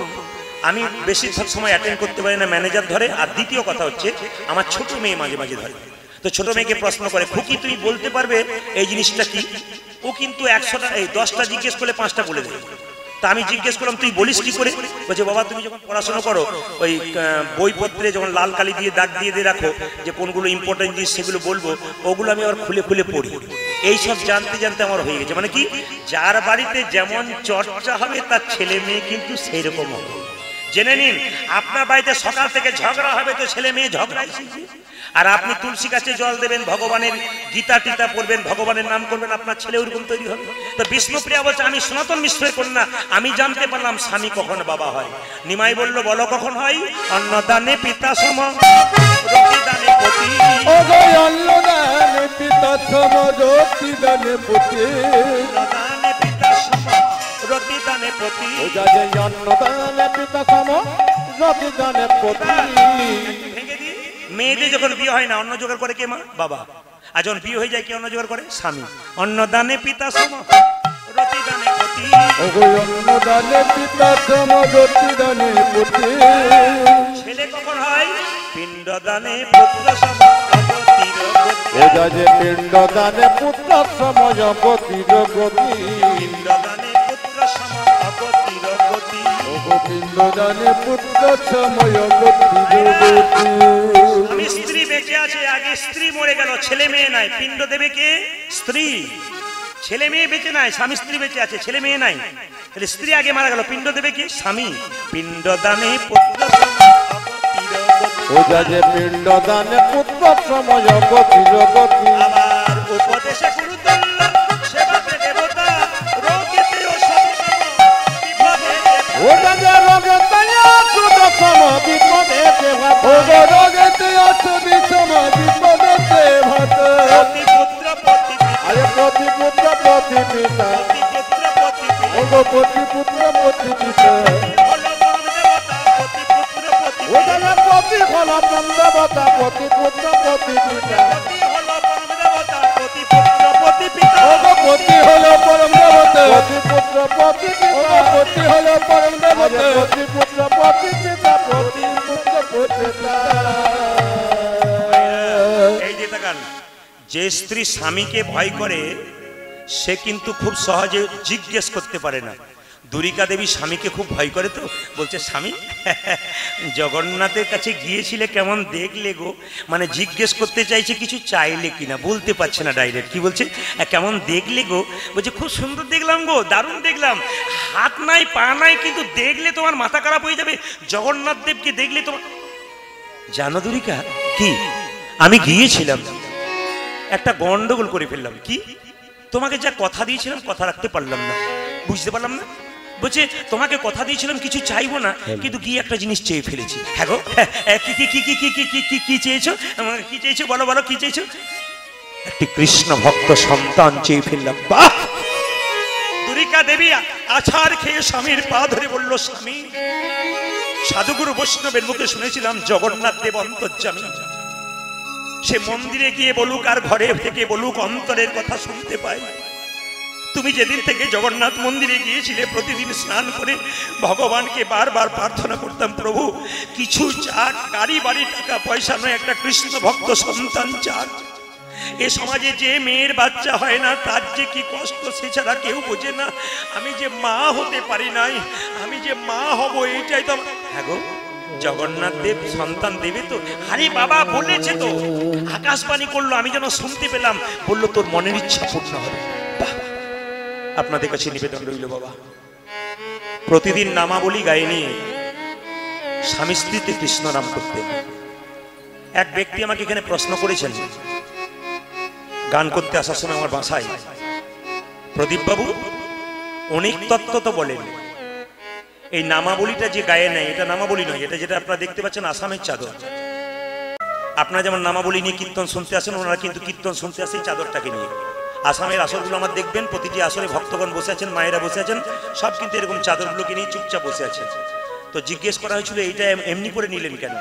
আমি বেশিরভাগ সময় অ্যাটেন্ড করতে পারি না, ম্যানেজার ধরে। আর দ্বিতীয় কথা হচ্ছে, আমার ছোট মেয়ে মাঝে মাঝে ধরে। তো ছোট মেয়েকে প্রশ্ন করে, খুকি তুই বলতে পারবে এই জিনিসটা কি? ও কিন্তু 10টা জিজ্ঞেস করলে 5টা বলে দেবে। তা আমি জিজ্ঞেস করলাম, তুই বলিস কি করে? বলছে, বাবা তুমি যখন পড়াশোনা করো, ওই বইপত্রে যখন লাল কালি দিয়ে দাগ দিয়ে রাখো যে কোনগুলো ইম্পর্টেন্ট জিনিস সেগুলো বলবো, ওগুলো আমি আবার খুলে খুলে পড়ি। এই সব জানতে জানতে আমার হয়ে গেছে। মানে কি, যার বাড়িতে যেমন চর্চা হবে তার ছেলে মেয়ে কিন্তু সেই রকম হবে। জেনে নিন, আপনার বাড়িতে সকাল থেকে ঝগড়া হবে, তো ছেলে মেয়ে ঝগড়া শিখবে। আর আপনি তুলসী গাছে জল দেবেন, ভগবানের গীতা টিতা পড়বেন, ভগবানের নাম করবেন, আপনার ছেলে ওরকম তৈরি হবে। তো বিষ্ণুপ্রিয়া বলছে, আমি সনাতন মিশ্রের কন্যা, আমি জানতে পারলাম স্বামী কখন বাবা হয়। নিমাই বলল, বলো কখন হয়? অন্নদানে পিতা সম, রতিদানে পতি। অন্নদানে পিতা সম, রতিদানে পতি। অন্নদানে পিতা সম, রতিদানে পতি। অন্নদানে পিতা সম, রতিদানে পতি। মেয়েদের যখন বিয়ে হয় না, অন্ন জোগাড় করে কে? মা, বাবা। আর যখন বিয়ে হয়ে যায়, কে অন্ন জোগাড় করে? স্বামী। অন্নদানে পিতা সম, রতিদানে পতি। অন্নদানে পিতা সম, রতিদানে পতি। ছেলে কখন হয়? পিণ্ডদানে পুত্র সম, অগতির গতি। পিণ্ডদানে পুত্র সময় গতির গতি। পিণ্ডদানে পুত্র সম, অগতির গতি। পিণ্ডদানে পুত্র সময় গতির গতি। আমি স্ত্রী বেঁচে আছে, আগে স্ত্রী মরে গেল, ছেলে মেয়ে নাই, পিণ্ড দেবে কে? স্ত্রী। ছেলে মেয়ে বেঁচে নাই, স্বামী স্ত্রী বেঁচে আছে, ছেলে মেয়ে নাই, তাহলে স্ত্রী আগে মারা গেল, পিণ্ড দেবে কে? স্বামী। পিণ্ডদানে পুত্র সম, অগতির গতি। পিণ্ডদানে পুত্র সময় গতির গতি। আবার উপদেশে গুরুতুল্য, সেবাতে দেবতা, রোগেতে ও রাজা রগতে আসু দশম বিপদেতে ভাত ও রগতে আসু দশম বিপদেতে ভাত প্রতিপুত্র প্রতিপিতা আরে প্রতিপুত্র প্রতিপিতা প্রতিপুত্র প্রতিপিতা ও গো প্রতিপুত্র প্রতিপিতা হলো পরম দেবতা প্রতিপুত্র ও প্রতিপিতা রাজা প্রতিফল দেবতা প্রতিপুত্র প্রতিপিতা হলো পরম দেবতা প্রতিপুত্র প্রতিপিতা ও গো প্রতি হলো পরম দেবতা প্রতিপুত্র প্রতিপিতা প্রতি হলো পরম দেবতা প্রতিপুত্র প্রতিপিতা প্রতিপুত্র প্রতিপিতা এই যে তাকান, যে স্ত্রী স্বামীকে ভয় করে সে কিন্তু খুব সহজে জিজ্ঞেস করতে পারে না। দুরিকা দেবী স্বামীকে খুব ভয় করে, তো বলছে স্বামী জগন্নাথের কাছে গিয়েছিলে কেমন দেখলে গো, মানে জিজ্ঞেস করতে চাইছে কিছু চাইলে কিনা, বলতে পারছে না ডাইরেক্ট, কি বলছে কেমন দেখলে গো, বলছে খুব সুন্দর দেখলাম গো, দারুণ দেখলাম, হাত নাই পা নাই কিন্তু দেখলে তোমার মাথা খারাপ হয়ে যাবে, জগন্নাথ দেবকে দেখলে তোমার। জানো দুরিকা কি, আমি গিয়েছিলাম একটা গন্ডগোল করে ফেললাম, কি তোমাকে যা কথা দিয়েছিলাম কথা রাখতে পারলাম না, বুঝতে পারলাম না, বলছে তোমাকে কথা দিয়েছিলাম কিছু চাইবো না কিন্তু গিয়ে একটা জিনিস চেয়ে ফেলেছি। হ্যাঁ গো, কি কি কি কি কি কি কি কি কি চেয়েছো, কি চেয়েছো বলো বলো কি চেয়েছো, একটি কৃষ্ণ ভক্ত সন্তান চেয়ে ফেললাম। বাহ! দুরিকা দেবী আছাড় খেয়ে স্বামীর পা ধরে বলল, স্বামী সাধুগুরু বৈষ্ণবের মুখে শুনেছিলাম জগন্নাথ দেব অন্তর্যামী, সে মন্দিরে গিয়ে বলুক আর ঘরে থেকে বলুক অন্তরের কথা শুনতে পাই। তুমি যেদিন থেকে জগন্নাথ মন্দিরে গিয়েছিলে প্রতিদিন স্নান করে ভগবানকে বারবার প্রার্থনা করতাম, প্রভু কিছু চাক, গাড়ি বাড়ি টাকা পয়সা নয়, একটা কৃষ্ণ ভক্ত সন্তান চাক। এ সমাজে যে মেয়ের বাচ্চা হয় না তার যে কি কষ্ট সে ছাড়া কেউ বোঝে না। আমি যে মা হতে পারি নাই, আমি যে মা হব এইটাই তো। হ্যাঁ গো, জগন্নাথ দেব সন্তান দেবে তো? আরে বাবা বলেছে তো, আকাশবাণী করলো, আমি যেন শুনতে পেলাম, বললো তোর মনের ইচ্ছা পূর্ণ হবে। আপনাদের কাছে নিবেদন রইল বাবা, প্রতিদিন নামাবলী গায়ে নিয়ে স্বামী স্ত্রীতে কৃষ্ণ নাম করতেন। এক ব্যক্তি আমাকে এখানে প্রশ্ন করেছেন গান করতে আসার সময় আমার বাসায়, প্রদীপ বাবু অনেক তত্ত্ব তো বলেন, এই নামাবলীটা যে গায়ে নেয় এটা নামাবলী নয়, এটা যেটা আপনারা দেখতে পাচ্ছেন আসামের চাদর। আপনারা যেমন নামাবলী নিয়ে কীর্তন শুনতে আসেন, ওনারা কিন্তু কীর্তন শুনতে আসে এই চাদরটাকে নিয়ে। আসামের আসরগুলো আমার দেখবেন, প্রতিটি আসরে ভক্তগণ বসে আছেন, মায়েরা বসে আছেন, সব কিন্তু এরকম চাদরগুলোকে নিয়ে চুপচাপ বসে আছেন। তো জিজ্ঞেস করা হয়েছিল এইটা এমনি করে নিলেন কেন?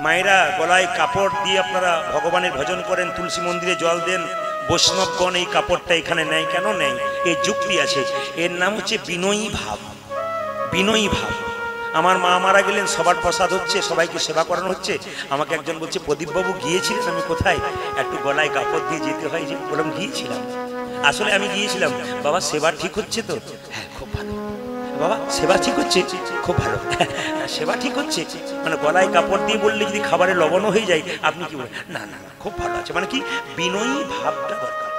মায়েরা গলায় কাপড় দিয়ে আপনারা ভগবানের ভজন করেন, তুলসী মন্দিরে জল দেন, বৈষ্ণবগণ এই কাপড়টা এখানে নেয় কেন নেয়? এই যুক্তি আছে, এর নাম হচ্ছে বিনয়ী ভাব। বিনয়ী ভাব। আমার মা মারা গেলেন, সবার প্রসাদ হচ্ছে, সবাইকে সেবা করানো হচ্ছে, আমাকে একজন বলছে প্রদীপবাবু গিয়েছিলেন? আমি কোথায়, একটু গলায় কাপড় দিয়ে যেতে হয় যে, বললাম গিয়েছিলাম। আসলে আমি গিয়েছিলাম, বাবা সেবা ঠিক হচ্ছে তো? হ্যাঁ খুব ভালো। বাবা সেবা ঠিক হচ্ছে? খুব ভালো। সেবা ঠিক হচ্ছে মানে গলায় কাপড় দিয়ে বললে যদি খাবারে লবণও হয়ে যায় আপনি কি বলেন? না না না খুব ভালো আছে, মানে কি বিনয়ী ভাবটা দরকার।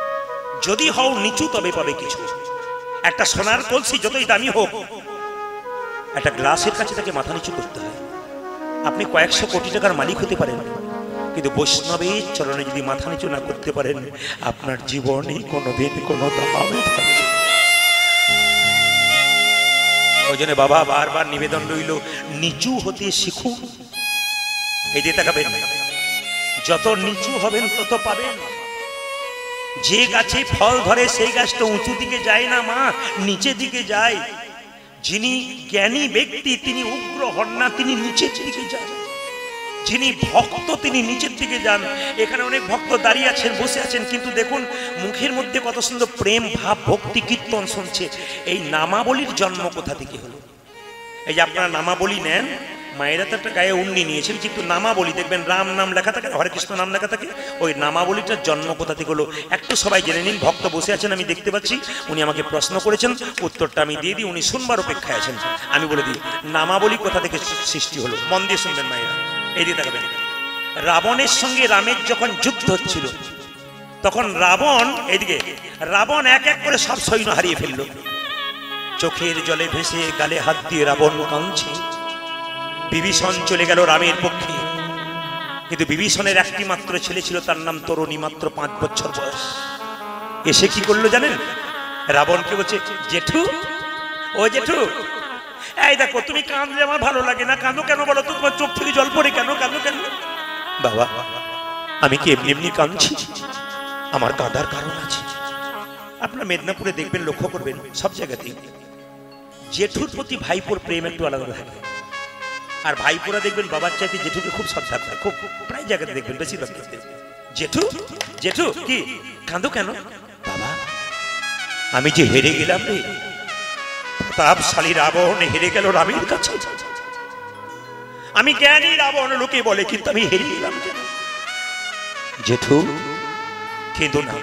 যদি হও নিচু তবে পাবে কিছু। একটা সোনার কলসি যতই দামি হোক, একটা গ্লাসের কাছে তাকে মাথা নিচু করতে হয়। আপনি কয়েকশো কোটি টাকার মালিক হতে পারেন, কিন্তু বৈষ্ণবের চরণে যদি মাথা নিচু না করতে পারেন আপনার জীবনে কোনোদিন কোনো দামই থাকবে। ওই জন্য বাবা বারবার নিবেদন রইল, নিচু হতে শিখুন। এই যে তাকাবেন, যত নিচু হবেন তত পাবেন। যে গাছে ফল ধরে সেই গাছটা উঁচু দিকে যায় না মা, নিচে দিকে যায়। যিনি জ্ঞানী ব্যক্তি তিনি উগ্র হন না, তিনি নিচের দিকে যান। যিনি ভক্ত তিনি নিচের দিকে যান। এখানে অনেক ভক্ত দাঁড়িয়ে আছেন, বসে আছেন, কিন্তু দেখুন মুখের মধ্যে কত সুন্দর প্রেম ভাব, ভক্তি কীর্তন শুনছে। এই নামাবলীর জন্ম কোথা থেকে হলো? এই যে আপনারা নামাবলী নেন, মায়েরা তো একটা গায়ে উন্নি নিয়েছেন, কিন্তু নামাবলী দেখবেন রাম নাম লেখা থাকে, হরে কৃষ্ণ নাম লেখা থাকে। ওই নামাবলীটার জন্ম কোথা থেকে হলো একটু সবাই জেনে নিন। ভক্ত বসে আছেন, আমি দেখতে পাচ্ছি, উনি আমাকে প্রশ্ন করেছেন, উত্তরটা আমি দিয়ে দিই, উনি শুনবার অপেক্ষায় আছেন। আমি বলে দিই নামাবলী কোথা থেকে সৃষ্টি হলো, মন দিয়ে শুনবেন মায়েরা। এই দিয়ে তাকাবেন, রাবণের সঙ্গে রামের যখন যুদ্ধ হচ্ছিল তখন রাবণ এক এক করে সব সৈন্য হারিয়ে ফেললো। চোখের জলে ভেসে গালে হাত দিয়ে রাবণ কাঁদছে। বিভীষণ চলে গেল রামের পক্ষে, কিন্তু বিভীষণের একটি মাত্র ছেলে ছিল, তার নাম তরুণী, মাত্র 5 বছর বয়স। এসে কি করলো জানেন? রাবণকে বলছে, জেঠু ও জেঠু, এই দেখো তুমি কাঁদলে আমার ভালো লাগে না, কাঁদো কেন বলো তো, তোমার চোখ থেকে জল পড়ে কেন, কাঁদো কেন? বাবা আমি কি এমনি এমনি কাঁদছি? আমার কাঁদার কারণ আছে। আপনার মেদিনীপুরে দেখবেন, লক্ষ্য করবেন সব জায়গাতেই জেঠুর প্রতি ভাইপোর প্রেম একটু আলাদা থাকে। আর ভাইপোরা দেখবেন বাবার চাইতে জেঠুকে খুব শ্রদ্ধা করে, খুব প্রায় জায়গাতে দেখবেন, বেশিরভাগ ক্ষেত্রে। জেঠু জেঠু কি কাঁদো কেন? বাবা আমি যে হেরে গেলাম রে, প্রতাপশালী রাবণ হেরে গেল রামের কাছে। আমি জ্ঞানী রাবণ লোকে বলে, কিন্তু আমি হেরে গেলাম কেন? জেঠু কেঁদো না,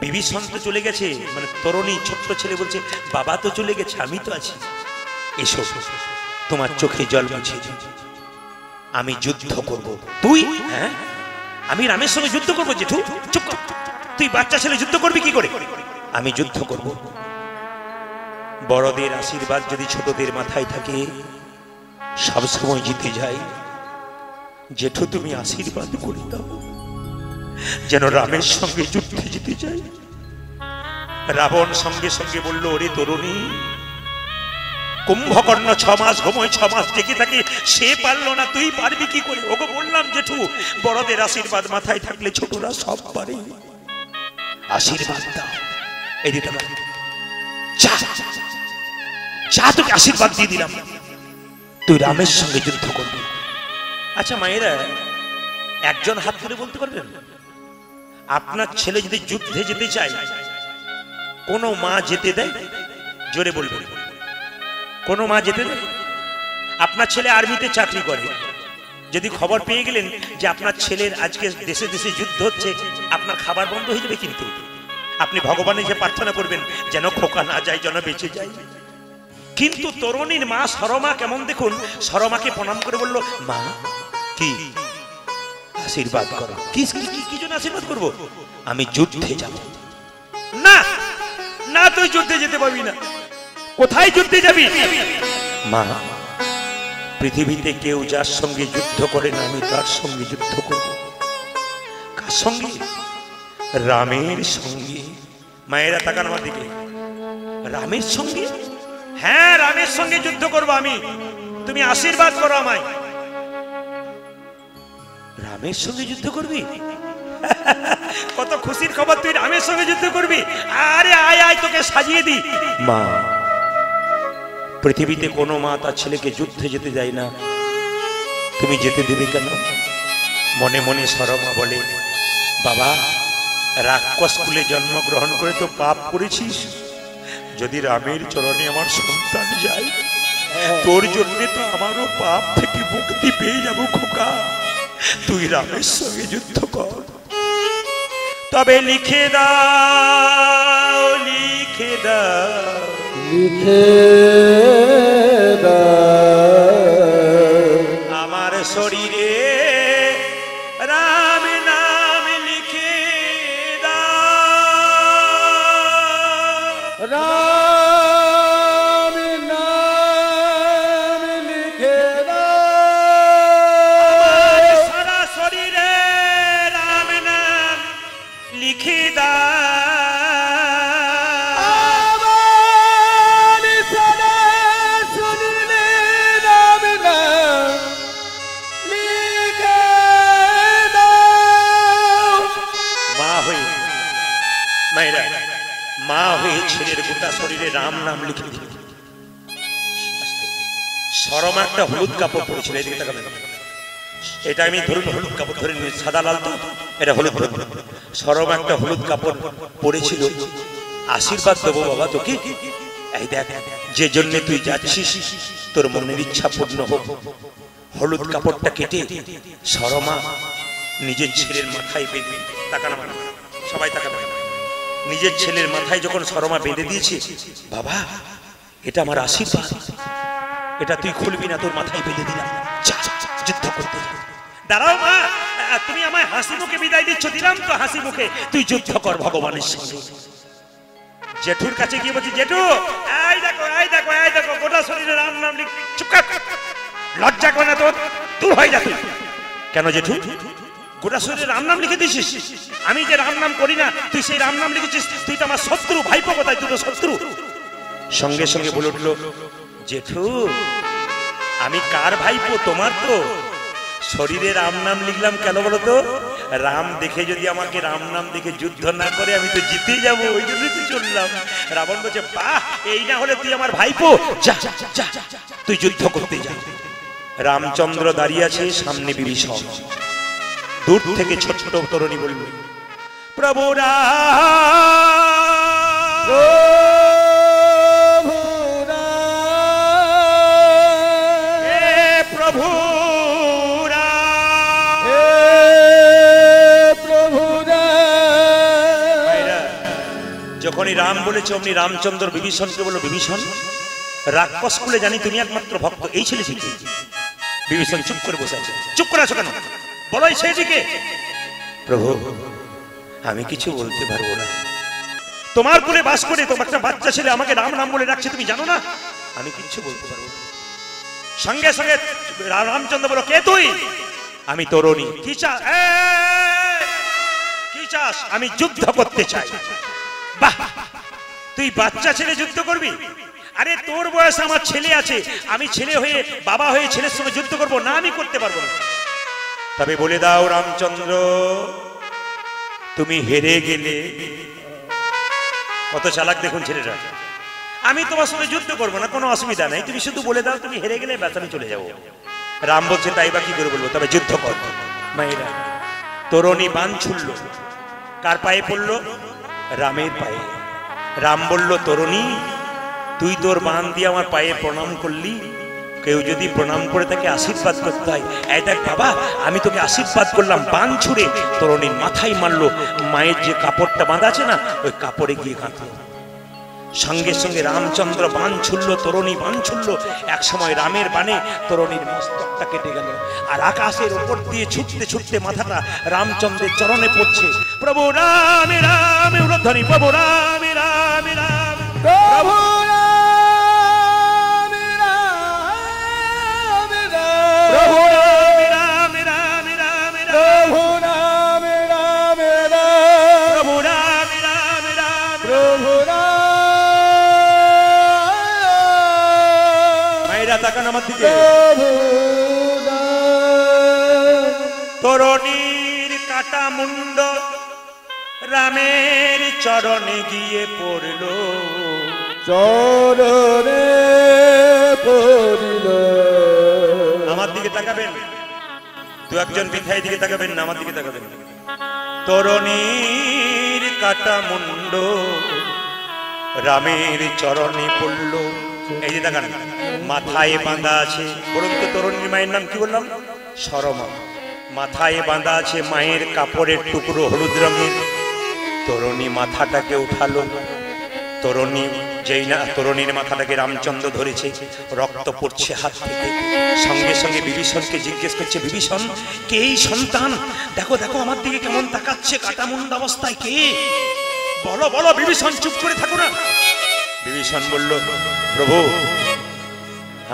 বিভীষণ তো চলে গেছে, মানে তরুণী ছোট্ট ছেলে বলছে বাবা তো চলে গেছে, আমি তো আছি। এসো তোমার চোখে জল মুছে দিই। আমি যুদ্ধ করব। তুই? হ্যাঁ আমি রামের সঙ্গে যুদ্ধ করবো। জেঠু চুপ কর, তুই বাচ্চা ছেলে যুদ্ধ করবি কি করে? আমি যুদ্ধ করব। বড়দের আশীর্বাদ যদি ছোটদের মাথায় থাকে সবসময় জিতে যায়। জেঠু তুমি আশীর্বাদ করে দাও যেন রামের সঙ্গে যুদ্ধে জিতে যায়। রাবণ সঙ্গে সঙ্গে বলল, ওরে তরুণী, কুম্ভকর্ণ 6 মাস ঘুমোয়, 6 মাস জেগে থাকে, সে পারলো না, তুই পারবি কি করে? ওকে বললাম জেঠু বড়দের আশীর্বাদ মাথায় থাকলে ছোটরা সব পারে। আশীর্বাদ দাও। এই দিতে চা চা, তোকে আশীর্বাদ দিয়ে দিলাম, তুই রামের সঙ্গে যুদ্ধ করবি। আচ্ছা মায়েরা, একজন হাত ধরে বলতে পারবেন আপনার ছেলে যদি যুদ্ধে যেতে চায় কোন মা যেতে দেয়? জোরে বলবেন, কোন মা যেতে দেয়? আপনার ছেলে আর্মিতে চাকরি করে, যদি খবর পেয়ে গেলেন যে আপনার ছেলের আজকে দেশে দেশে যুদ্ধ হচ্ছে, আপনার খাবার বন্ধ হয়ে যাবে, কিন্তু আপনি ভগবানের যে প্রার্থনা করবেন যেন খোকা না যায়, যেন বেঁচে যায়। কিন্তু তরুণীর মা সরমা কেমন দেখুন, সরমাকে প্রণাম করে বলল, মা কি আশীর্বাদ করো। কি জন্য আশীর্বাদ করবো? আমি যুদ্ধে যাব। না না, তুই যুদ্ধে যেতে পারবি না। কোথায় যুদ্ধে যাবি? মা পৃথিবীতে কেউ যার সঙ্গে যুদ্ধ করে না, আমি তার সঙ্গে যুদ্ধ করব। কার সঙ্গে? রামের সঙ্গে। মায়েরা তাকান আমার দিকে। রামের সঙ্গে? হ্যাঁ রামের সঙ্গে যুদ্ধ করবো আমি, তুমি আশীর্বাদ করো আমায়। রামের সঙ্গে যুদ্ধ করবি? কত খুশির খবর, তুই রামের সঙ্গে যুদ্ধ করবি। আরে আয় আয়, তোকে সাজিয়ে দি। মা পৃথিবীতে কোনো মা তার ছেলেকে যুদ্ধে যেতে যায় না, তুমি যেতে দেবে কেন? মনে মনে সরমা বলে, বাবা রাক্ষস কুলে জন্মগ্রহণ করে তো পাপ করেছিস, যদি রামের চরণে আমার সন্তান যায় তোর জন্য তো আমারও পাপ থেকে মুক্তি পেয়ে যাবো খোকা, তুই রামের সঙ্গে যুদ্ধ কর। তবে লিখে দাও, লিখে দাও, লিখে দাও আমার শরীরে রাম নাম লিখে দাও। রাম নাম লিখে দাও, সারা শরীরে রাম নাম লিখে দাও। মা হয়ে ছেলের গোটা শরীরে রাম নাম লিখে দিল। সরমা একটা হলুদ কাপড় পরেছিল, এদিকে তাকাবেন, এটা আমি ধরুন হলুদ কাপড় ধরে নিয়ে, সাদা লাল তো, এটা হলুদ ধরুন। সরমা একটা হলুদ কাপড় পরেছিল, আশীর্বাদ দেবো বাবা তোকে, এই দেখ যে জন্য তুই যাচ্ছিস তোর মনের ইচ্ছা পূর্ণ হোক। হলুদ কাপড়টা কেটে সরমা নিজের ছেলের মাথায় বেঁধে, তাকানো সবাই তাকাবেন, নিজের ছেলের মাথায় যখন সরমা বেঁধে দিয়েছে, বাবা এটা আমার আশীর্বাদ, এটা তুই খুলবি না, তোর মাথায় বেঁধে দিলাম, যুদ্ধ করতে। দাঁড়াও মা, তুমি আমায় হাসি মুখে বিদায় দিচ্ছ, দিলাম তো হাসি মুখে, তুই যুদ্ধ কর ভগবানের সঙ্গে। জেঠুর কাছে গিয়ে বলছি, জেঠু এই দেখো এই দেখো এই দেখো, গোটা শরীরে রাম নাম লিখ। চুপ কর, লজ্জা করে না তোর, দূর হয়ে যা তুই। কেন জেঠু গোটা শরীরে রাম নাম লিখে দিয়েছিস? আমি যে রাম নাম করি না, তুই সেই রাম নাম লিখেছিস, তুই তো আমার শত্রু, ভাইপো কোথায়, তুই তো শত্রু। সঙ্গে সঙ্গে বলে উঠলো, জেঠু আমি কার ভাইপো? তোমার তো। শরীরে রাম নাম লিখলাম কেন বলো তো? রাম দেখে যদি আমাকে রাম নাম দেখে যুদ্ধ না করে আমি তো জিতে যাবো, ওই জন্যই তো চললাম। রাবণ বলছে বাহ, এই না হলে তুই আমার ভাইপো, যা যা তুই যুদ্ধ করতে যা। রামচন্দ্র দাঁড়িয়ে আছে, সামনে বিভীষণ। দূর থেকে ছোট্ট তরুণী বলল প্রভু প্রভু যখনই রাম বলেছে অমনি রামচন্দ্র বিভীষণকে বলল বিভীষণ, রাক্ষস কুলে জানি তুমি একমাত্র ভক্ত, এই ছেলে ঠিক। বিভীষণ চুপ করে বসে আছে। চুপ করে আছো কেন? বলো সেদিকে। প্রভু আমি কিছু বলতে পারবো না। তোমার কুলে বাস করে তোমার একটা বাচ্চা ছেলে আমাকে রাম নাম বলে রাখছে, তুমি জানো না? আমি কিছু বলতে পারবো না। সঙ্গে সঙ্গে রামচন্দ্র বলো কে তুই? আমি তরুণী। কি চাস? কি চাস? আমি যুদ্ধ করতে চাই। বাহ, তুই বাচ্চা ছেলে যুদ্ধ করবি? আরে তোর বয়স আমার ছেলে আছে, আমি ছেলে হয়ে বাবা হয়ে ছেলের সঙ্গে যুদ্ধ করবো না? আমি করতে পারবো না। তবে বলে দাও রামচন্দ্র, তুমি হেরে গেলে। কত চালাক দেখুন ছেলেটা। আমি তোমার সঙ্গে যুদ্ধ করবো না, কোনো অসুবিধা নাই, তুমি শুধু বলে দাও তুমি হেরে গেলে, ব্যাস আমি চলে যাবো। রাম বলছে তাই বা কি করে বলবো, তবে যুদ্ধ কর। মায়েরা তরুণী বান ছুড়ল, কার পায়ে পড়লো? রামের পায়ে। রাম বলল তরুণী, তুই তোর বান দিয়ে আমার পায়ে প্রণাম করলি, কেউ যদি প্রণাম করে তাকে আশীর্বাদ করতে হয়। এই দেখ বাবা, আমি তোকে আশীর্বাদ করলাম। বান ছুড়ে তরুণীর মাথায় মারলো। মায়ের যে কাপড়টা বাঁধা আছে না, ওই কাপড়ে গিয়ে কাঁদলো। সঙ্গে সঙ্গে রামচন্দ্র বান ছুড়লো, তরুণী বান ছুড়লো। এক সময় রামের বানে তরুণীর মস্তকটা কেটে গেল। আর আকাশের উপর দিয়ে ছুটতে ছুটতে মাথাটা রামচন্দ্রের চরণে পড়ছে। প্রভু রামে রামে উলধ্বনি, প্রভু রামে রামে রাম, প্রভু তরুণীর কাটা মুন্ড রামের চরণে গিয়ে পড়ল, চরণে পড়ল। আমার দিকে তাকাবেন, দু একজন বিধায় দিকে তাকাবেন না, আমার দিকে তাকাবেন। তরুণীর কাটা মুন্ড রামের চরণে পড়ল। এই যে দেখান, মাথায় বাঁধা আছে। বলুন তো তরুণীর মায়ের নাম কি বললাম? সরমা। মাথায় বাঁধা আছে মায়ের কাপড়ের টুকরো হলুদ রঙের। তরুণী মাথাটাকে উঠালো। তরুণী যেই না তরুণীর মাথাটাকে রামচন্দ্র ধরেছে, রক্ত পড়ছে হাত থেকে। সঙ্গে সঙ্গে বিভীষণকে জিজ্ঞেস করছে, বিভীষণ কে এই সন্তান? দেখো দেখো আমার দিকে কেমন তাকাচ্ছে, কাটা মুন্ড অবস্থায় কে? বলো বলো বিভীষণ, চুপ করে থাকো না। বিভীষণ বলল, প্রভু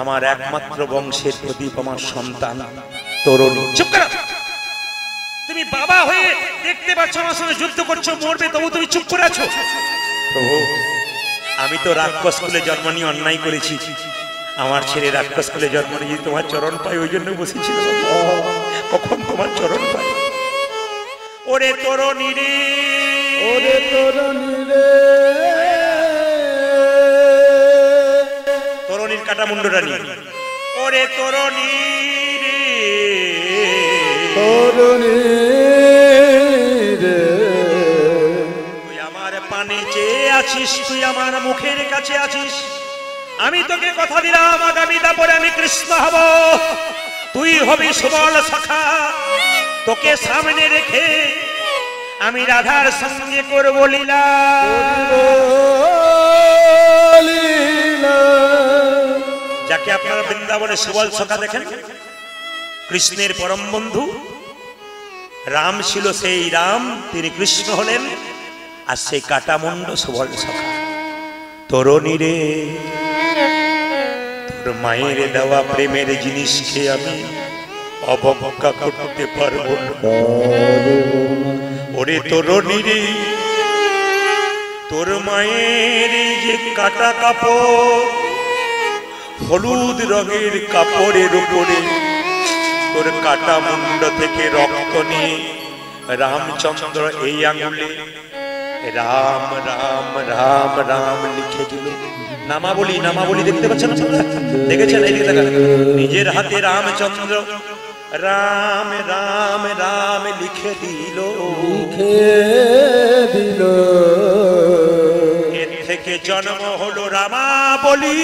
আমার একমাত্র বংশের প্রদীপ, আমার সন্তান তরুণী। চুপ করো। তুমি বাবা হয়ে দেখতে পাচ্ছ আমার সঙ্গে যুদ্ধ করছো, মরবে, তবু তুমি চুপ করে আছো। প্রভু আমি তো রাক্ষস কুলে জন্ম নিয়ে অন্যায় করেছি। আমার ছেলে রাক্ষস কুলে জন্ম নিয়ে তোমার চরণ পাই, ওই জন্য বসেছিল। কখন তোমার চরণ পাই? ওরে তরুণী রে, ওরে তরুণী রে, তরুণীর কাটা মুন্ডটা নিয়ে। ওরে তরুণী রে, তরুণী রে, তুই আমার পানে চেয়ে আছিস, তুই আমার মুখের কাছে আছিস। আমি তোকে কথা দিলাম আগামী দাপরে আমি কৃষ্ণ হব, তুই হবি সুবল সখা। তোকে সামনে রেখে আমি রাধার সঙ্গে করব লীলা। যাকে আপনারা বৃন্দাবনে সুবল সখা দেখেন, কৃষ্ণের পরম বন্ধু রাম ছিল, সেই রাম তিনি কৃষ্ণ হলেন। আর সেই কাটামুন্ড সুবল সখা। তরুণী রে, তোর মায়ের দেওয়া প্রেমের জিনিসকে আমি অবজ্ঞা করতে পারবো না। ওরে তরুণী রে, তোর মায়ের যে কাটা কাপড় হলুদ রঙের কাপড়ের উপরে তোর কাটা মুন্ড থেকে রক্ত নিয়ে রামচন্দ্র এই আঙুলে রাম রাম রাম রাম লিখে দিল। নামাবলী নামাবলী দেখতে পাচ্ছেন আপনারা? দেখেছেন? এই দিকে তাকান। নিজের হাতে রামচন্দ্র রাম রাম রাম লিখে দিল। এর থেকে জন্ম হলো রামাবলী।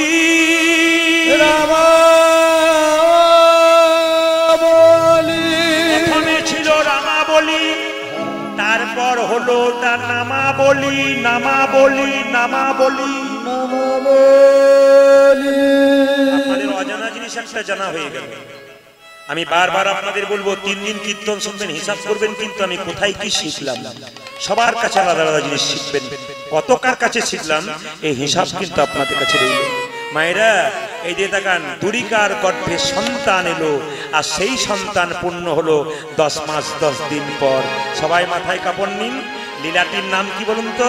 প্রথমে ছিল রামাবলী, তারপর হলো তার নামাবলী নামাবলী নামাবলী। আপনাদের অজানা জিনিস একটা জানা হয়ে গেল। আমি বারবার আপনাদের বলবো 3 দিন কীর্তন শুনবেন, হিসাব করবেন কিন্তু আমি কোথায় কি শিখলাম। সবার কাছে আলাদা আলাদা জিনিস শিখবেন। কত কার কাছে শিখলাম এই হিসাব কিন্তু আপনাদের কাছে রইল। মায়েরা এই যে দেখান, দুরিকার গর্ভে সন্তান এলো, আর সেই সন্তান পূর্ণ হলো 10 মাস 10 দিন পর। সবাই মাথায় কাপড় নিন। লীলাটির নাম কি বলুন তো?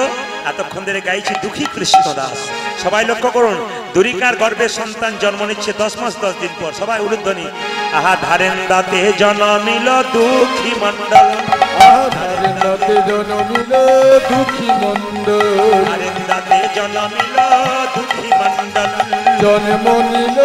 এতক্ষণ ধরে গাইছি দুঃখী কৃষ্ণদাস। সবাই লক্ষ্য করুন, দুরিকার গর্ভে সন্তান জন্ম নিচ্ছে 10 মাস 10 দিন পর। সবাই উলুধ্বনি। আহা ধারেন দাতে জন্মিল দুঃখী মন্ডল, ধারেন দাতে জন্মিল দুঃখী মন্ডল, ধারেন দাতে জন্মিল দুঃখী মন্ডল, জন্ম নিল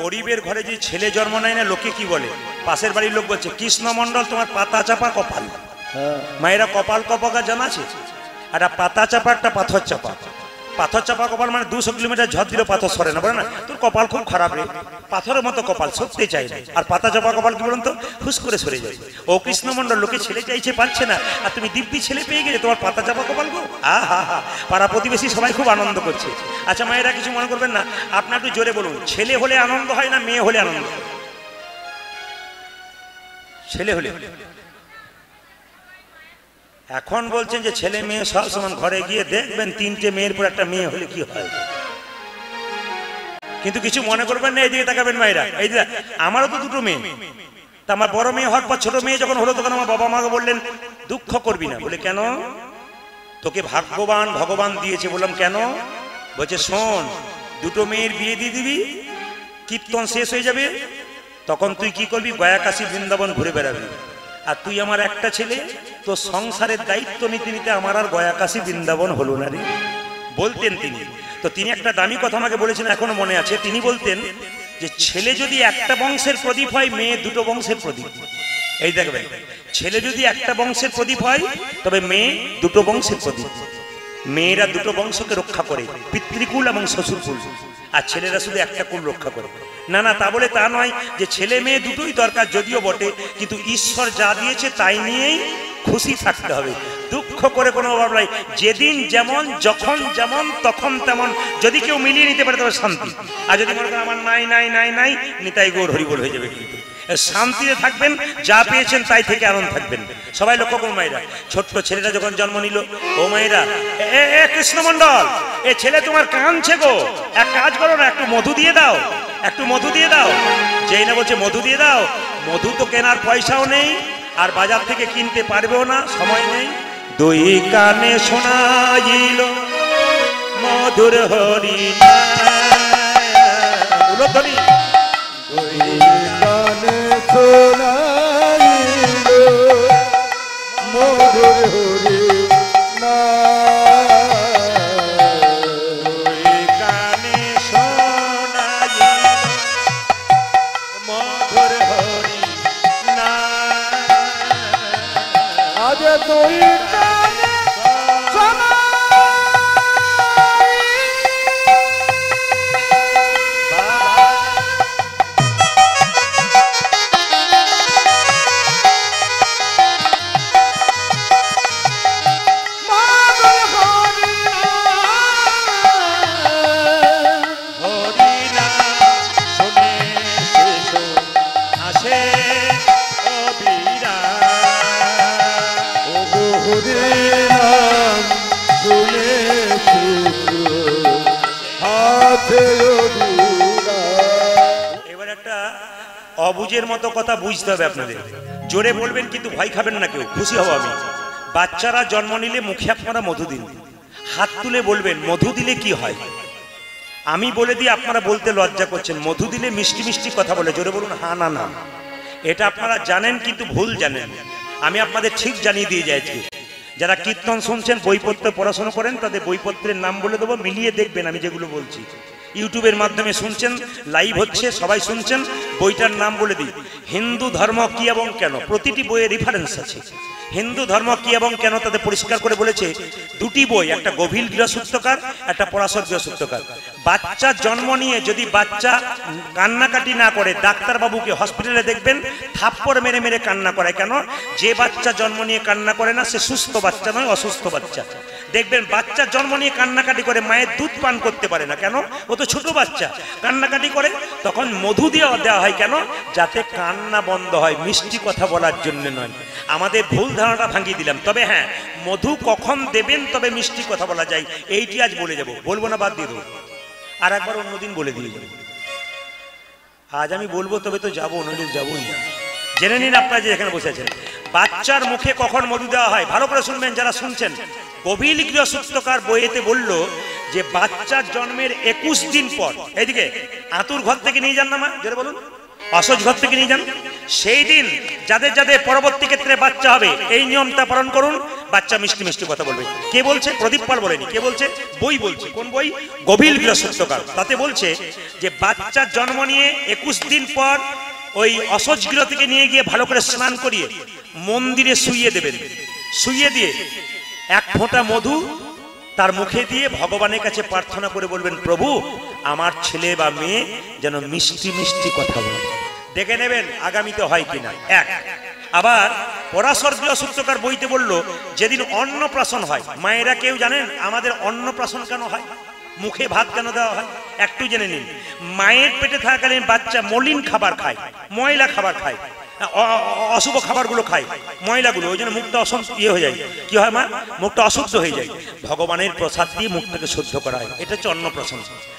গরিবের ঘরে যে ছেলে জন্ম নেয় না, লোকে কি বলে? পাশের বাড়ির লোক বলছে, কৃষ্ণ মন্ডল তোমার পাতা চাপা কপাল। মায়েরা কপাল কপাকা জানা আছে? একটা পাতা চাপা, একটা পাথর চাপা। পাথর চাপা কপাল মানে 200 কিলোমিটার ঝড় দিলেও পাথর সরে না, বলে না তোর কপাল খুব খারাপ রে, পাথরের মতো কপাল, সরতে চাই না। আর পাতা চাপা কপাল কি বলুন তো? হুস করে সরে যায়। ও কৃষ্ণ মন্ডল, লোকে ছেলে চাইছে পাচ্ছে না, আর তুমি দিব্যি ছেলে পেয়ে গেলে, তোমার পাতা চাপা কপাল গো। আহা হা, পাড়া প্রতিবেশী সবাই খুব আনন্দ করছে। আচ্ছা মায়েরা কিছু মনে করবেন না, আপনার একটু জোরে বলুন, ছেলে হলে আনন্দ হয় না মেয়ে হলে আনন্দ হয়? ছেলে হলে। এখন বলছেন যে ছেলে মেয়ে সব সমান, ঘরে গিয়ে দেখবেন 3টে মেয়ের পর একটা মেয়ে হলে কি হয়। কিন্তু কিছু মনে করবেন না, এইদিকে তাকাবেন মায়েরা। এই যে আমারও তো 2টো মেয়ে, তা আমার বড় মেয়ে হোক বা ছোট মেয়ে যখন হলো, তখন আমার বাবা মাকে বললেন দুঃখ করবি না। বলে কেন? তোকে ভাগ্যবান ভগবান দিয়েছে। বললাম কেন? বলছে শোন, 2টো মেয়ের বিয়ে দিয়ে দিবি, কীর্তন শেষ হয়ে যাবে, তখন তুই কি করবি? গয়া কাশী বৃন্দাবন ঘুরে বেড়াবি। আর তুই আমার একটা ছেলে, তো সংসারের দায়িত্ব নিতে নিতে আমার আর গয়া কাশী বৃন্দাবন হলো না রে, বলতেন তিনি। তো তিনি একটা দামি কথা আমাকে বলেছেন, এখনো মনে আছে। তিনি বলতেন যে ছেলে যদি একটা বংশের প্রদীপ হয়, মেয়ে 2টো বংশের প্রদীপ। এই দেখবেন, ছেলে যদি একটা বংশের প্রদীপ হয়, তবে মেয়ে 2টো বংশের প্রদীপ। মেয়েরা 2টো বংশকে রক্ষা করে, পিতৃকুল এবং শ্বশুরকুল, আর ছেলেরা শুধু একটা কুল রক্ষা করে। না না, তা বলে তা নয় যে ছেলে মেয়ে দুটোই দরকার, যদিও বটে, কিন্তু ঈশ্বর যা দিয়েছে তাই নিয়েই খুশি থাকতে হবে। দুঃখ করে কোনো অভাব নাই। যেদিন যেমন, যখন যেমন, তখন তেমন। যদি কেউ মিলিয়ে নিতে পারে তবে শান্তি। আর যদি মনে করেন আমার নাই নাই নাই নাই, নিতাই গৌর হরিবোল হয়ে যাবে। কিন্তু শান্তিতে থাকবেন, যা পেয়েছেন তাই থেকে আনন্দ থাকবেন। সবাই লক্ষ্য করুন মায়েরা, ছোট্ট ছেলেটা যখন জন্ম নিল, ও মায়েরা, এ কৃষ্ণমন্ডল, এ ছেলে তোমার কাঁদছে গো, এক কাজ করো না, একটু মধু দিয়ে দাও, একটু মধু দিয়ে দাও। যেই না বলছে মধু দিয়ে দাও, মধু তো কেনার পয়সাও নেই, আর বাজার থেকে কিনতে পারবেও না, সময় নেই। দুই কানে শোনাইল মধুর হরি নাম। দুই কানে শোনাইল মধুর হরি দুই কানে শোনাইল মধুর হরি নাম। আজ দুই কানে এবার একটা অবুঝের মতো কথা বুঝতে হবে আপনাদের। জোরে বলবেন কিন্তু ভয় খাবেন না, কেউ খুশি হব আমি। বাচ্চারা জন্ম নিলে মুখে আপনারা মধু দিন, হাত তুলে বলবেন মধু দিলে কি হয়। আমি বলে দিই, আপনারা বলতে লজ্জা করছেন। মধু দিলে মিষ্টি মিষ্টি কথা বলে। জোরে বলুন হ্যাঁ না না। এটা আপনারা জানেন কিন্তু ভুল জানেন। আমি আপনাদের ঠিক জানিয়ে দিয়ে যাই। যারা কীর্তন শুনছেন, বইপত্র পড়াশোনা করেন, তাদের বইপত্রের নাম বলে দেবো, মিলিয়ে দেখবেন আমি যেগুলো বলছি। ইউটিউবের মাধ্যমে শুনছেন, লাইভ হচ্ছে, সবাই শুনছেন, বইটার নাম বলে দিই। হিন্দু ধর্ম কি এবং কেন, প্রতিটি বইয়ের রেফারেন্স আছে। হিন্দু ধর্ম কি এবং কেন তাদের পরিষ্কার করে বলেছে। দুটি বই, একটা গভীর গৃহসূত্রকার, একটা পরাশর গৃহসূত্রকার। বাচ্চা জন্ম নিয়ে যদি বাচ্চা কান্নাকাটি না করে, ডাক্তারবাবুকে হসপিটালে দেখবেন থাপ্পড় মেরে মেরে কান্না করে। কেন? যে বাচ্চা জন্ম নিয়ে কান্না করে না সে সুস্থ বাচ্চা নয়, অসুস্থ বাচ্চা। দেখবেন বাচ্চা জন্ম নিয়ে কান্নাকাটি করে, মায়ের দুধ পান করতে পারে না। কেন? ও তো ছোট বাচ্চা, কান্নাকাটি করে। তখন মধু দিয়ে দেওয়া হয়। কেন? যাতে কান্না বন্ধ হয়, মিষ্টি কথা বলার জন্য নয়। আমাদের ভুল ধারণাটা ভাঙিয়ে দিলাম। তবে হ্যাঁ, মধু কখন দেবেন তবে মিষ্টি কথা বলা যায়, এইটি আজ বলে যাব। বলবো না, বাদ দিয়ে দেবো, আর একবার অন্যদিন বলে দিয়ে যাবো। আজ আমি বলবো তবে তো যাবো, নইলে যাবোই না। জেনে নিন আপনারা যে এখানে বসে আছেন, বাচ্চার মুখে কখন মধু দেওয়া হয়। ভালো করে শুনবেন যারা শুনছেন। গভীর গৃহসূত্রকার বইয়েতে বলল যে বাচ্চার জন্মের 21 দিন পর, এইদিকে আতুর ঘর থেকে নিয়ে যান না মা, যেটা বলুন অসজ ঘর থেকে নিয়ে যান। সেই দিন যাদের যাদের পরবর্তী ক্ষেত্রে বাচ্চা হবে, এই নিয়মটা পালন করুন। বাচ্চা মিষ্টি মিষ্টি কথা বলবে। কে বলছে? প্রদীপ পাল বলেনি। কে বলছে? বই বলছে। কোন বই? গভীর গৃহসূত্রকার। তাতে বলছে যে বাচ্চার জন্ম নিয়ে 21 দিন পর ওই অসজ গৃহ থেকে নিয়ে গিয়ে ভালো করে স্নান করিয়ে মন্দিরে শুইয়ে দেবেন। শুইয়ে দিয়ে এক ফোঁটা মধু তার মুখে দিয়ে ভগবানের কাছে প্রার্থনা করে বলবেন, প্রভু আমার ছেলে বা মেয়ে যেন মিষ্টি মিষ্টি কথা বলে। দেখে নেবেন আগামীতে হয় কিনা। এক। আবার পরাশর গৃহসূত্রকার বইতে বলল, যেদিন অন্নপ্রাশন হয়, মায়েরা কেউ জানেন আমাদের অন্নপ্রাশন কেন হয়, মুখে ভাত কেন দেওয়া হয়? একটু জেনে নিন। মায়ের পেটে থাকাকালীন বাচ্চা মলিন খাবার খায়, ময়লা খাবার খায়, অশুভ খাবারগুলো খায়, ময়লাগুলো। ওই জন্য মুখটা ইয়ে হয়ে যায়। কি হয় মা? মুখটা অশুদ্ধ হয়ে যায়। ভগবানের প্রসাদ দিয়ে মুখটাকে শুদ্ধ করা হয়। এটা হচ্ছে অন্নপ্রাশন।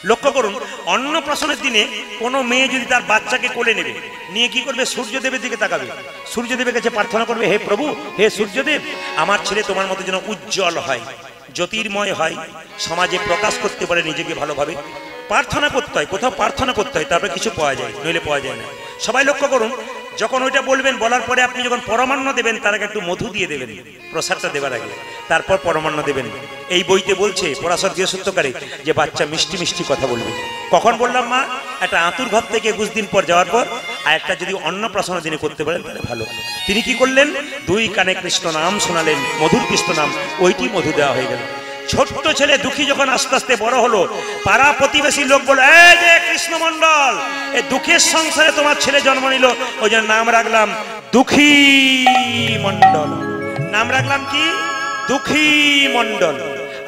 লক্ষ্য করুন, অন্নপ্রাশনের দিনে কোনো মেয়ে যদি তার বাচ্চাকে কোলে নেবে, নিয়ে কি করবে? সূর্যদেবের দিকে তাকাবে, সূর্যদেবের কাছে প্রার্থনা করবে, হে প্রভু, হে সূর্যদেব, আমার ছেলে তোমার মতো যেন উজ্জ্বল হয়, জ্যোতির্ময় হয়, সমাজে প্রকাশ করতে পারে নিজেকে ভালোভাবে। প্রার্থনা করতে হয়, কোথাও প্রার্থনা করতে হয়, তারপরে কিছু পাওয়া যায়, নইলে পাওয়া যায় না। সবাই লক্ষ্য করুন, যখন ওইটা বলবেন, বলার পরে আপনি যখন পরমান্ন দেবেন, তার আগে একটু মধু দিয়ে দেবেন, প্রসাদটা দেবার আগে, তারপর পরমান্ন দেবেন। এই বইতে বলছে পরাশর গৃহসূত্রকারে যে বাচ্চা মিষ্টি মিষ্টি কথা বলবে। কখন বললাম মা? একটা আতুর ঘর থেকে 21 দিন পর যাওয়ার পর, আর একটা যদি অন্নপ্রাশনের দিনে করতে পারেন তাহলে ভালো। তিনি কি করলেন? দুই কানে কৃষ্ণ নাম শোনালেন, মধুর কৃষ্ণ নাম, ওইটি মধু দেওয়া হয়ে গেল। ছোট্ট ছেলে দুঃখী যখন আস্তে আস্তে বড় হলো, পাড়া প্রতিবেশী লোক বলল, এই যে কৃষ্ণমন্ডল, এই দুঃখের সংসারে তোমার ছেলে জন্ম নিল, ওই জন্য নাম রাখলাম দুঃখী মন্ডল। নাম রাখলাম কি? দুঃখী মন্ডল।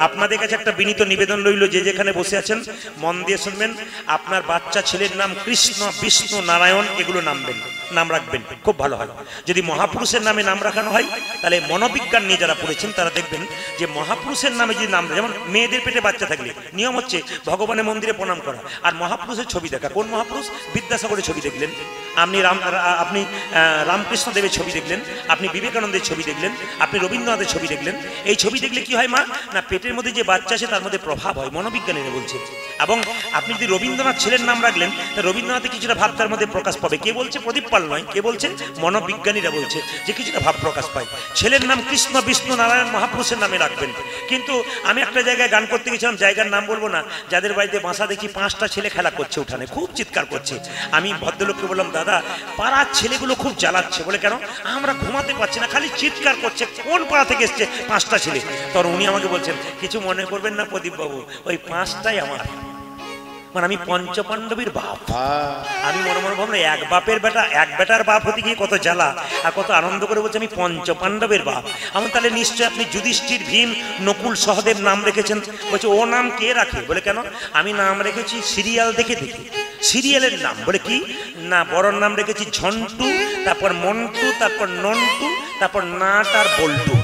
আপনাদের কাছে একটা বিনীত নিবেদন রইল, যে যেখানে বসে আছেন মন দিয়ে শুনবেন। আপনার বাচ্চা ছেলের নাম কৃষ্ণ, বিষ্ণু, নারায়ণ এগুলো নামবেন। নাম রাখবেন, খুব ভালো হয়। যদি মহাপুরুষের নামে নাম রাখানো হয় তাহলে মনোবিজ্ঞান নিয়ে যারা পড়েছেন তারা দেখবেন যে মহাপুরুষের নামে যদি নাম, যেমন মেয়েদের পেটে বাচ্চা থাকলে নিয়ম হচ্ছে ভগবানের মন্দিরে প্রণাম করা আর মহাপুরুষের ছবি দেখা। কোন মহাপুরুষ? বিদ্যাসাগরের ছবি দেখলেন, আপনি রামকৃষ্ণ দেবের ছবি দেখলেন, আপনি বিবেকানন্দের ছবি দেখলেন, আপনি রবীন্দ্রনাথের ছবি দেখলেন। এই ছবি দেখলে কি হয় মা, না পেটের মধ্যে যে বাচ্চা আছে তার মধ্যে প্রভাব হয়, মনোবিজ্ঞানীরা বলছে। এবং আপনি যদি রবীন্দ্রনাথ ছেলের নাম রাখলেন, রবীন্দ্রনাথের কিছুটা ভাব তার মধ্যে প্রকাশ পাবে। কে বলছে? প্রদীপ পাল নয়, কে বলছে? মনোবিজ্ঞানীরা বলছে যে কিছুটা ভাব প্রকাশ পায়। ছেলের নাম কৃষ্ণ, বিষ্ণু, নারায়ণ, মহাপুরুষের নামে রাখবেন। কিন্তু আমি একটা জায়গায় গান করতে গেছিলাম, জায়গার নাম বলবো না, যাদের বাড়িতে বাসা দেখি 5টা ছেলে খেলা করছে উঠানে, খুব চিৎকার করছে। আমি ভদ্রলোককে বললাম, দাদা পাড়ার ছেলেগুলো খুব জ্বালাচ্ছে। বলে কেন? আমরা ঘুমাতে পারছি না, খালি চিৎকার করছে। কোন পাড়া থেকে এসছে 5টা ছেলে? তখন উনি আমাকে বলছেন, কিছু মনে করবেন না প্রদীপ বাবু, ওই 5টাই আমার। মানে আমি পঞ্চপাণ্ডবীর বাপ। আমি মনে মনে ভাবলাম, এক বাপের বেটা, এক বেটার বাপ হতে গিয়ে কত জ্বালা, আর কত আনন্দ করে বলছে আমি পঞ্চপাণ্ডবের বাপ। আমি তাহলে নিশ্চয় আপনি যুধিষ্ঠির, ভীম, নকুল, সহদেব নাম রেখেছেন। বলছে ও নাম কে রাখে? বলে কেন? আমি নাম রেখেছি সিরিয়াল দেখে দেখে, সিরিয়ালের নাম। বলে কি? না, বড়র নাম রেখেছি ঝন্টু, তারপর মন্টু, তারপর নন্টু, তারপর নাট আর বল্টু।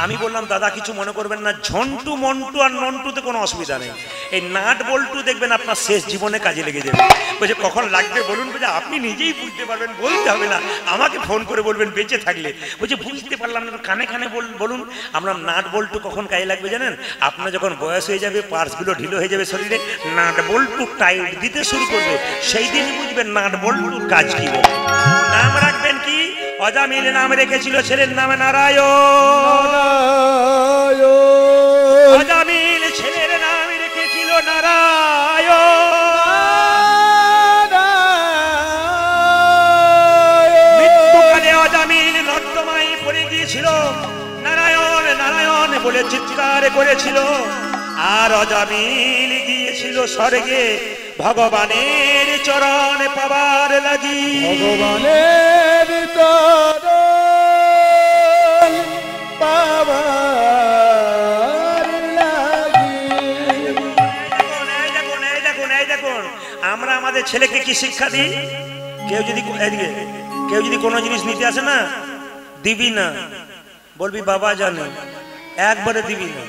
আমি বললাম, দাদা কিছু মনে করবেন না, ঝন্টু, মন্টু আর নন্টুতে কোনো অসুবিধা নেই, এই নাট বল্টু দেখবেন আপনার শেষ জীবনে কাজে লেগে যাবে। বলছে কখন লাগবে বলুন? বলছে আপনি নিজেই বুঝতে পারবেন, বলতে হবে না, আমাকে ফোন করে বলবেন বেঁচে থাকলে। বলছে বুঝতে পারলাম না, কানে কানে বলুন। আমরা নাট বল্টু কখন কাজে লাগবে জানেন? আপনার যখন বয়স হয়ে যাবে, পার্টসগুলো ঢিলো হয়ে যাবে শরীরে, নাট বল্টু টাইট দিতে শুরু করবে, সেই দিনই বুঝবেন নাট বল্টুর কাজ কি। নাম রাখবেন কি? অজামিল নাম রেখেছিল ছেলের নামে নারায়ণ। অজামিল ছেলের নামে রেখেছিল নারায়ণ। মৃত্যুকালে অজামিল নর্দমায় পড়ে গিয়েছিল, নারায়ণ নারায়ণ বলে চিৎকার করেছিল। আর অজামিল গিয়েছিল স্বর্গে ভগবানের চরণ পাবার লাগি। ভগবানের চরণ পাবার লাগি। দেখুন আমরা আমাদের ছেলেকে কি শিক্ষা দিই? কেউ যদি কোনো জিনিস নিতে আসে না, দিবি না, বলবি বাবা জানে, একবারে দিবি না।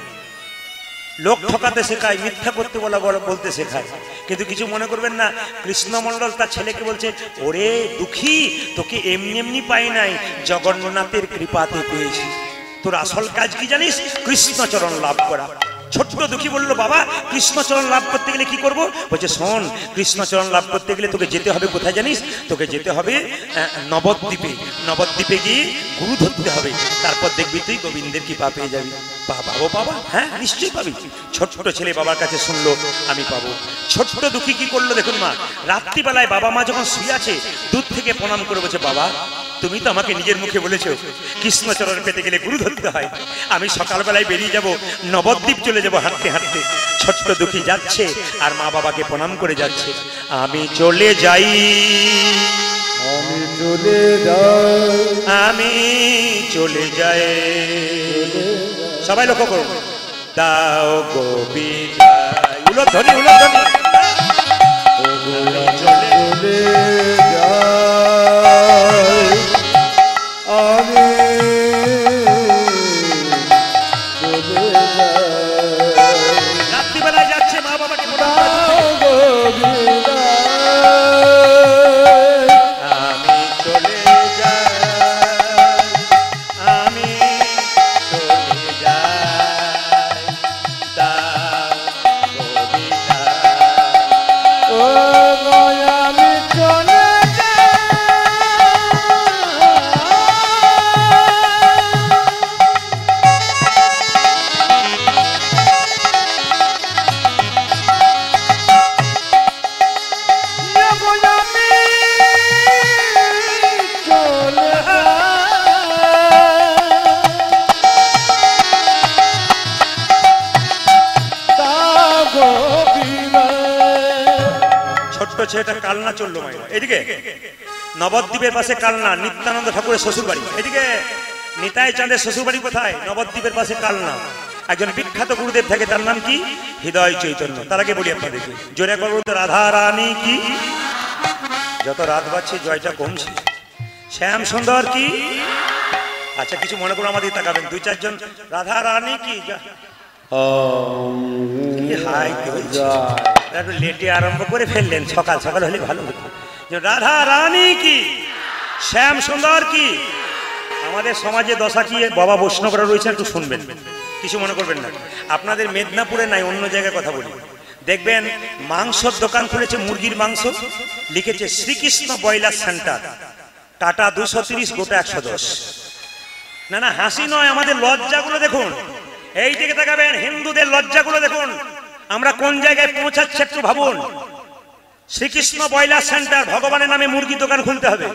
লোক ঠকাতে শেখায়, মিথ্যা করতে বলতে শেখায়। কিন্তু কিছু মনে করবেন না, কৃষ্ণমণ্ডল তার ছেলেকে বলছে, ওরে দুঃখী, তোকে এমনি এমনি পাই নাই, জগন্নাথের কৃপাতে পেয়েছি। তোর আসল কাজ কি জানিস? কৃষ্ণচরণ লাভ করা। ছোট্ট দুঃখী বললো, বাবা কৃষ্ণচরণ লাভ করতে গেলে কি করব? বলছে শোন, কৃষ্ণচরণ লাভ করতে গেলে তোকে যেতে হবে কোথায় জানিস? তোকে যেতে হবে নবদ্বীপে। নবদ্বীপে গিয়ে গুরু ধরতে হবে, তারপর দেখবি তুই গোবিন্দের কৃপা পেয়ে যাবি। বাবা ও বাবা, হ্যাঁ নিশ্চয়ই পাবি। ছোট্ট ছেলে বাবার কাছে শুনলো, আমি পাবো। ছোট্ট দুঃখী কি করলো দেখুন মা, রাত্রিবেলায় বাবা মা যখন শুয়ে আছে, দূর থেকে প্রণাম করে বলছে, বাবা তুমি তো আমাকে নিজের মুখে বলেছো কৃষ্ণচরণ পেতে গেলে গুরু ধরতে হয়, আমি সকালবেলায় বেরিয়ে যাব, নবদ্বীপ চলে যাব হাঁটতে হাঁটতে। ছোট্ট দুঃখী যাচ্ছে আর মা বাবাকে প্রণাম করে যাচ্ছে। আমি চলে যাই, আমি চলে যাই, আমি চলে যাই। সবাই লক্ষ্য করুন, দাও গো বিদায়। উলধ্বনি উলধ্বনি। চলে যাই, আমি চলে যাই। রাত্রিবেলায় যাচ্ছে, মা বাবাকে প্রণাম করে আমি চলে যাই, আমি চলে যাই, দাও গো বিদায়। ও আমি চলে ছেলেটা কালনা চললো মাইরা। এদিকে নবদ্বীপের পাশে কালনা, নিত্যানন্দ ঠাকুরের শ্বশুর বাড়ি। এদিকে নিতাই চাঁদের শ্বশুর বাড়ি কোথায়? নবদ্বীপের পাশে কালনা। একজন বিখ্যাত গুরুদেব থাকে, তার নাম কি? হৃদয় চৈতন্য। তার আগে বলি আপনাদেরকে, জোরে করবো তো রাধা রানী কি। যত রাত বাড়ছে জয়টা কমছে। শ্যাম সুন্দর কি? আচ্ছা কিছু মনে করে আমাদের তাকাবেন, দুই চারজন রাধা রানী কি হাই একটু লেটে আরম্ভ করে ফেললেন, সকাল সকাল হলে ভালো হতো। রাধা রানী কি, শ্যাম সুন্দর কি? আমাদের সমাজে দশা কি বাবা বৈষ্ণবরা রয়েছে, একটু শুনবেন, কিছু মনে করবেন না। আপনাদের মেদিনীপুরে নাই, অন্য জায়গায় কথা বলি। দেখবেন মাংসর দোকান খুলেছে, মুরগির মাংস, লিখেছে শ্রীকৃষ্ণ ব্রয়লার সেন্টার, টাটা 230, গোটা 110। না না হাসি নয়, আমাদের লজ্জাগুলো দেখুন, এই দিকে তাকাবেন, হিন্দুদের লজ্জাগুলো দেখুন, আমরা কোন জায়গায় পৌঁছাচ্ছি একটু ভাবুন। শ্রীকৃষ্ণ ব্রয়লার সেন্টার, ভগবানের নামে মুরগি দোকান খুলতে হবে,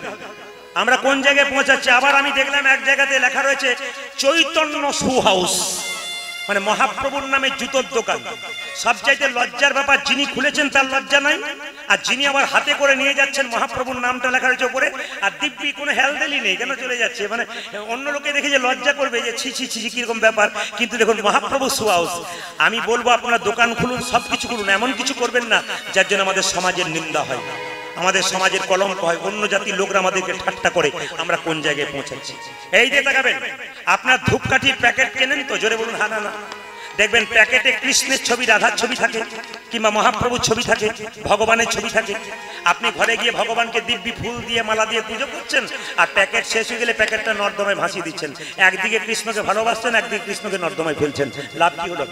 আমরা কোন জায়গায় পৌঁছাচ্ছি। আবার আমি দেখলাম এক জায়গাতে লেখা রয়েছে চৈতন্য শু হাউস, মানে মহাপ্রভুর নামে জুতোর দোকান। সবচাইতে লজ্জার ব্যাপার, যিনি খুলেছেন তার লজ্জা নাই, আর যিনি আবার হাতে করে নিয়ে যাচ্ছেন মহাপ্রভুর নামটা লেখা রয়েছে উপরে, আর দিব্যি কোনো হেলদেলি নেই, কেন চলে যাচ্ছে? মানে অন্য লোকে দেখে যে লজ্জা করবে যে ছি ছি ছি কিরকম ব্যাপার, কিন্তু দেখুন মহাপ্রভু শু হাউস। আমি বলবো আপনারা দোকান খুলুন, সবকিছু করুন, এমন কিছু করবেন না যার জন্য আমাদের সমাজের নিন্দা হয়, আমাদের সমাজের কলঙ্ক হয়, অন্য জাতির লোকরা আমাদেরকে ঠাট্টা করে। আমরা কোন জায়গায় পৌঁছাচ্ছি। এই যে তাকাবেন, আপনার ধূপকাঠির প্যাকেট কেনেন তো, জোরে বলুন হ্যাঁ না না। দেখবেন প্যাকেটে কৃষ্ণের ছবি, রাধার ছবি থাকে, কিংবা মহাপ্রভুর ছবি থাকে, ভগবানের ছবি থাকে। আপনি ঘরে গিয়ে ভগবানকে দিব্যি ফুল দিয়ে মালা দিয়ে পুজো করছেন, আর প্যাকেট শেষ হয়ে গেলে প্যাকেটটা নর্দমায় ভাসিয়ে দিচ্ছেন। একদিকে কৃষ্ণকে ভালোবাসছেন, একদিকে কৃষ্ণকে নর্দমায় ফেলছেন, লাভ কি হলো?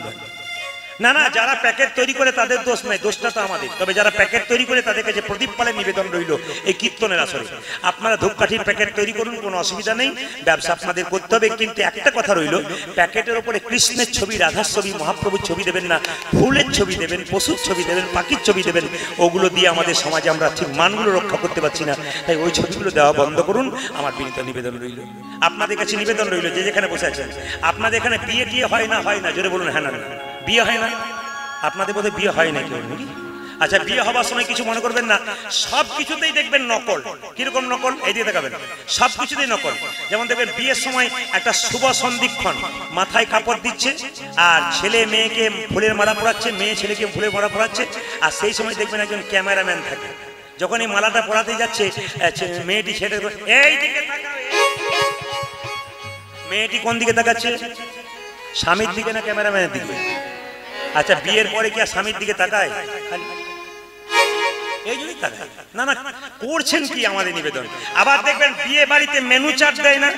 না না, যারা প্যাকেট তৈরি করে তাদের দোষ নাই, দোষটা তো আমাদের। তবে যারা প্যাকেট তৈরি করে তাদের কাছে প্রদীপ পালের নিবেদন রইল এই কীর্তনের আসরে, আপনারা ধূপকাঠির প্যাকেট তৈরি করুন, কোনো অসুবিধা নেই, ব্যবসা আপনাদের করতে হবে। কিন্তু একটা কথা রইল, প্যাকেটের ওপরে কৃষ্ণের ছবি, রাধার ছবি, মহাপ্রভুর ছবি দেবেন না, ফুলের ছবি দেবেন, পশুর ছবি দেবেন, পাখির ছবি দেবেন। ওগুলো দিয়ে আমাদের সমাজে আমরা ঠিক মানগুলো রক্ষা করতে পারছি না, তাই ওই ছবিগুলো দেওয়া বন্ধ করুন, আমার বিনীত নিবেদন রইল। আপনাদের কাছে নিবেদন রইল, যে যেখানে বসে আছেন, আপনাদের এখানে বিয়ে টিয়ে হয় না? হয় না, জোরে বলুন হ্যাঁ না। বিয়ে হয় না? আপনাদের বোধহয় বিয়ে হয় না কেউ নাকি? আচ্ছা, বিয়ে হবার সময় কিছু মনে করবেন না, সব কিছুতেই দেখবেন নকল। কিরকম নকল? এই দিয়ে দেখাবেন, সব কিছুতেই নকল। যেমন দেখবেন বিয়ের সময় একটা শুভ সন্ধিক্ষণ, মাথায় কাপড় দিচ্ছে, আর ছেলে মেয়েকে ফুলের মালা পরাচ্ছে, মেয়ে ছেলেকে ফুলের মালা পরাচ্ছে, আর সেই সময় দেখবেন একজন ক্যামেরাম্যান থাকে, যখন এই মালাটা পরাতে যাচ্ছে মেয়েটি ছেড়ে, এই দিকে তাকাবে। মেয়েটি কোন দিকে তাকাচ্ছে? স্বামীর দিকে না ক্যামেরাম্যানের দিকে? আচ্ছা, বিয়ের পরে কি আর স্বামীর দিকে তাকায়? এই জন্যই তাকায় না। না করছেন কি আমাদের নিবেদন। আবার দেখবেন বিয়ে বাড়িতে মেনু চার্ট দেয় না,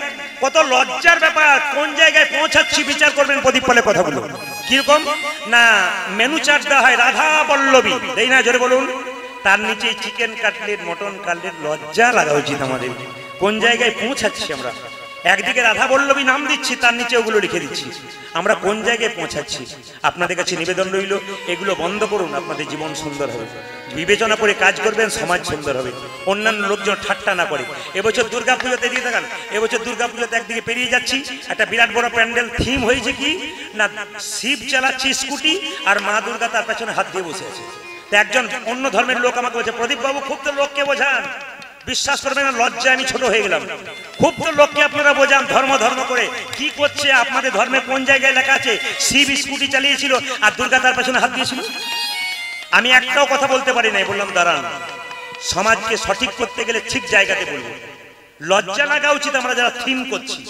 কত লজ্জার ব্যাপার। কোন জায়গায় পৌঁছাচ্ছি বিচার করবেন প্রদীপ পালের কথাগুলো। কিরকম না, মেনু চার্ট দেওয়া হয় রাধা বল্লভী, দেই না, জোরে বলুন। তার নিচে চিকেন কাটলেট, মটন কাটলেট, লজ্জা লাগা উচিত আমাদের। কোন জায়গায় পৌঁছাচ্ছি আমরা? একদিকে রাধা বল্লভী নাম দিচ্ছি, তার নিচে ওগুলো লিখে দিচ্ছি, আমরা কোন জায়গায় পৌঁছাচ্ছি? আপনাদের কাছে নিবেদন রইল, এগুলো বন্ধ করুন, আপনাদের জীবন সুন্দর হবে। বিবেচনা করে কাজ করবেন, সমাজ সুন্দর হবে, অন্যান্য লোকজন ঠাট্টা না করে। এবছর দুর্গাপুজোতে দিয়ে দেখান, এবছর দুর্গাপুজোতে একদিকে পেরিয়ে যাচ্ছি, একটা বিরাট বড় প্যান্ডেল, থিম হয়েছে কি না, শিব চালাচ্ছে স্কুটি, আর মা দুর্গা তার পেছনে হাত দিয়ে বসে আছে। তো একজন অন্য ধর্মের লোক আমাকে বলছে, প্রদীপ বাবু খুব তো লোককে বোঝান। বিশ্বাস করবেন না, লজ্জায় আমি ছোট হয়ে গেলাম। খুব তো লোককে আপনারা বোঝান ধর্ম ধর্ম করে, কি করছে? আপনাদের ধর্মে কোন জায়গায় লেখা আছে শিব স্কুটি চালিয়েছিল আর দুর্গা তার পেছনে হাত দিয়েছিল? আমি একটাও কথা বলতে পারি নাই, বললাম দাঁড়ান, সমাজকে সঠিক করতে গেলে ঠিক জায়গাতে বলবো। লজ্জা লাগা উচিত আমরা যারা থিম করছি।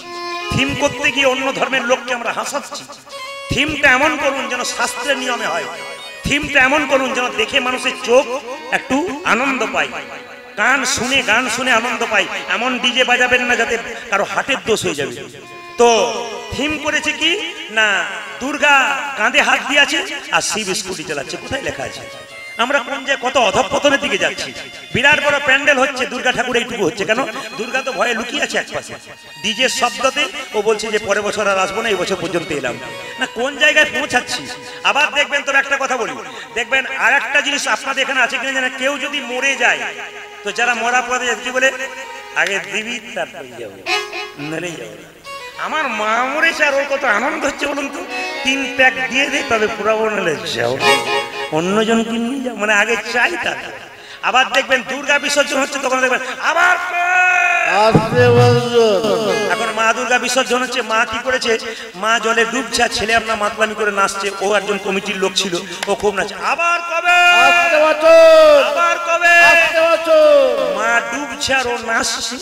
থিম করতে গিয়ে অন্য ধর্মের লোককে আমরা হাসাচ্ছি। থিমটা এমন করুন যেন শাস্ত্রের নিয়মে হয়। থিমটা এমন করুন যেন দেখে মানুষের চোখ একটু আনন্দ পায়, গান শুনে আনন্দ পাই। এমন ডিজে বাজাবেন না যাতে কারো হার্টের দোষ হয়ে যাবে। তো থিম করেছে কি না, দুর্গা কাঁধে হাত দিয়ে আছে আর শিব স্কুটি চালাচ্ছে। কোথায় লেখা আছে? আমরা কোন যে কত অধঃপতনের দিকে যাচ্ছি। বিরাট বড় প্যান্ডেল হচ্ছে, দুর্গা ঠাকুর এইটুকু হচ্ছে কেন? দুর্গা তো ভয়ে লুকিয়ে আছে একপাশে, ডিজের শব্দতে ও বলছে যে পরের বছর আর আসবো না, এই বছর পর্যন্ত এলাম না। কোন জায়গায় পৌঁছাচ্ছি? আবার দেখবেন, তবে একটা কথা বলি, দেখবেন আর একটা জিনিস আপনাদের এখানে আছে কিনা জানেন, কেউ যদি মরে যায় তো যারা মরা পড়ে যাচ্ছে বলে আগে দিবি তারপরে যাবো, নলে যাবো। আমার মা মরেছে আর ওর কত আনন্দ হচ্ছে বলুন তো, 3 প্যাক দিয়ে দে তবে পুরাবো, নলে যাও, অন্যজন কিনে যাও, মানে আগে চাই তাকে। আবার দেখবেন দুর্গা বিসর্জন হচ্ছে, তখন দেখবেন আবার এখন মা দুর্গা বিসর্জন হচ্ছে। মা কি করেছে? মা জলে ডুবছে, ছেলে আপনার মাতলামি করে নাচছে। ও একজন কমিটির লোক ছিল, ও খুব নাচে। আবার কবে? আবার কবে? মা ডুবছে ডুবছে আর ও নাচছে।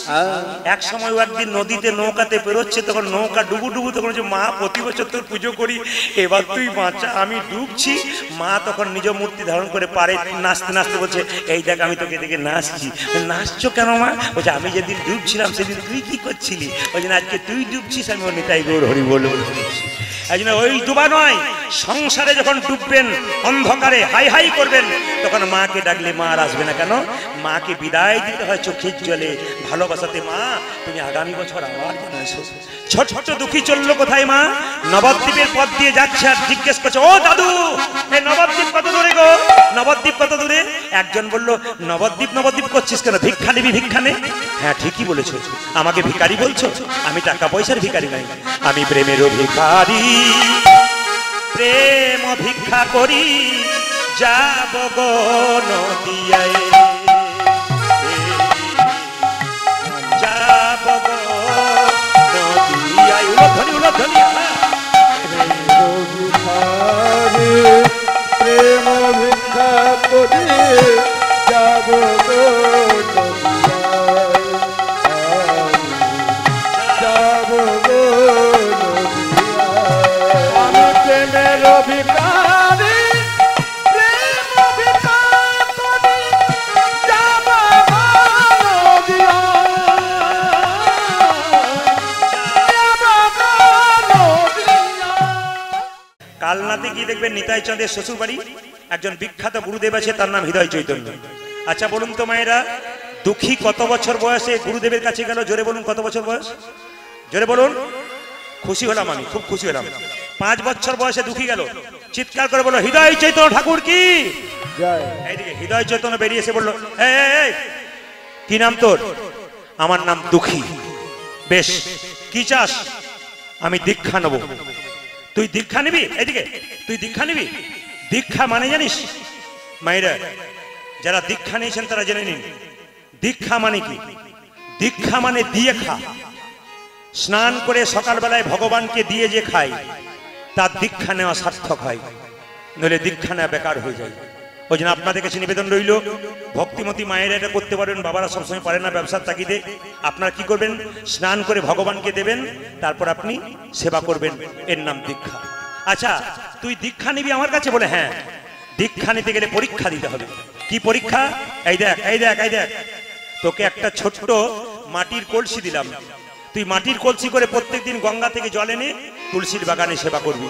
এক সময় ও একদিন নদীতে নৌকাতে বেরোচ্ছে, তখন নৌকা ডুবু ডুবু, তখন যে মা প্রতি বছর তোর পুজো করি, এবার তুই বাঁচা, আমি ডুবছি। মা তখন নিজ মূর্তি ধারণ করে পারে নাচতে নাচতে বলছে, এই দেখ আমি তোকে দেখে নাচছি। নাচছো কেন মা? বলছে আমি যেদিন ডুবছিলাম সেদিন তুই কি করছিলি? ওই জন্য আজকে তুই ডুবছিস, আমি ওর নিতাই গৌর হরি বলে ডুবছি। এই জন্য ওই ডুবা নয়, সংসারে যখন ডুববেন, অন্ধকারে হাই হাই করবেন, তখন মাকে ডাকলে মা আর আসবে না। কেন? মাকে বিদায় দিতে হয় চোখের জলে, ভালোবাসাতে। মা তুমি আগামী বছর আবার এসো। ছোট ছোট দুঃখী চললো কোথায়? মা নবদ্বীপের পথ দিয়ে যাচ্ছে আর জিজ্ঞেস করছে, ও দাদু এই নবদ্বীপ কত দূরে গো? নবদ্বীপ কত দূরে? একজন বলল, নবদ্বীপ নবদ্বীপ করছিস কেন? ভিক্ষা নিবি? ভিক্ষা নে। হ্যাঁ ঠিকই বলেছো, আমাকে ভিখারি বলছো? আমি টাকা পয়সার ভিখারি নাই, আমি প্রেমেরও ভিখারি। প্রেম ভিক্ষা করি যাব গো নদিয়ায়, যাব গো নদিয়ায়। উলধ্বনি উলধ্বনি। প্রেম ভিক্ষা করি যাব গো নদিয়ায়, যাব গো নদিয়ায়। আমি প্রেমের ভিখারি, প্রেম ভিক্ষা করি যাব গো নদিয়ায়। কালনাতে গিয়ে দেখবেন নিতাই চাঁদের শ্বশুর বাড়ি, একজন বিখ্যাত গুরুদেব আছে, তার নাম হৃদয় চৈতন্য। আচ্ছা বলুন তো মায়েরা, দুঃখী কত বছর বয়সে গুরুদেবের কাছে গেল? জোরে বলুন, কত বছর বয়স? জোরে বলুন। খুশি হলাম, আমি খুব খুশি হলাম। 5 বছর বয়সে দুঃখী গেল, চিৎকার করে বলল, হৃদয় চৈতন্য ঠাকুর কি জয়। এইদিকে হৃদয় চৈতন্য বেরিয়ে এসে বলল, এই কি নাম তোর? আমার নাম দুঃখী। বেশ, কি চাস? আমি দীক্ষা নেব। তুই দীক্ষা নিবি? এদিকে, তুই দীক্ষা নিবি? দীক্ষা মানে জানিস মায়েরা? যারা দীক্ষা নিয়েছেন তারা জেনে নিন, দীক্ষা মানে কি? দীক্ষা মানে দিয়ে খা। স্নান করে সকালবেলায় ভগবানকে দিয়ে যে খায়, তার দীক্ষা নেওয়া সার্থক হয়, নইলে দীক্ষা নেওয়া বেকার হয়ে যায়। ওই জন্য আপনাদের কাছে নিবেদন রইল, ভক্তিমতী মায়েরা এটা করতে পারেন, বাবারা সবসময় পারেন না ব্যবসার তাগিদে। আপনারা কি করবেন? স্নান করে ভগবানকে দেবেন, তারপর আপনি সেবা করবেন, এর নাম দীক্ষা। আচ্ছা তুই দীক্ষা নিবি আমার কাছে? বলে হ্যাঁ। দীক্ষা নিতে গেলে পরীক্ষা দিতে হবে। কি পরীক্ষা? এই দেখ এই দেখ এই দেখ, তোকে একটা ছোট্ট মাটির কলসি দিলাম, তুই মাটির কলসি করে প্রত্যেকদিন গঙ্গা থেকে জল এনে তুলসীর বাগানে সেবা করবি।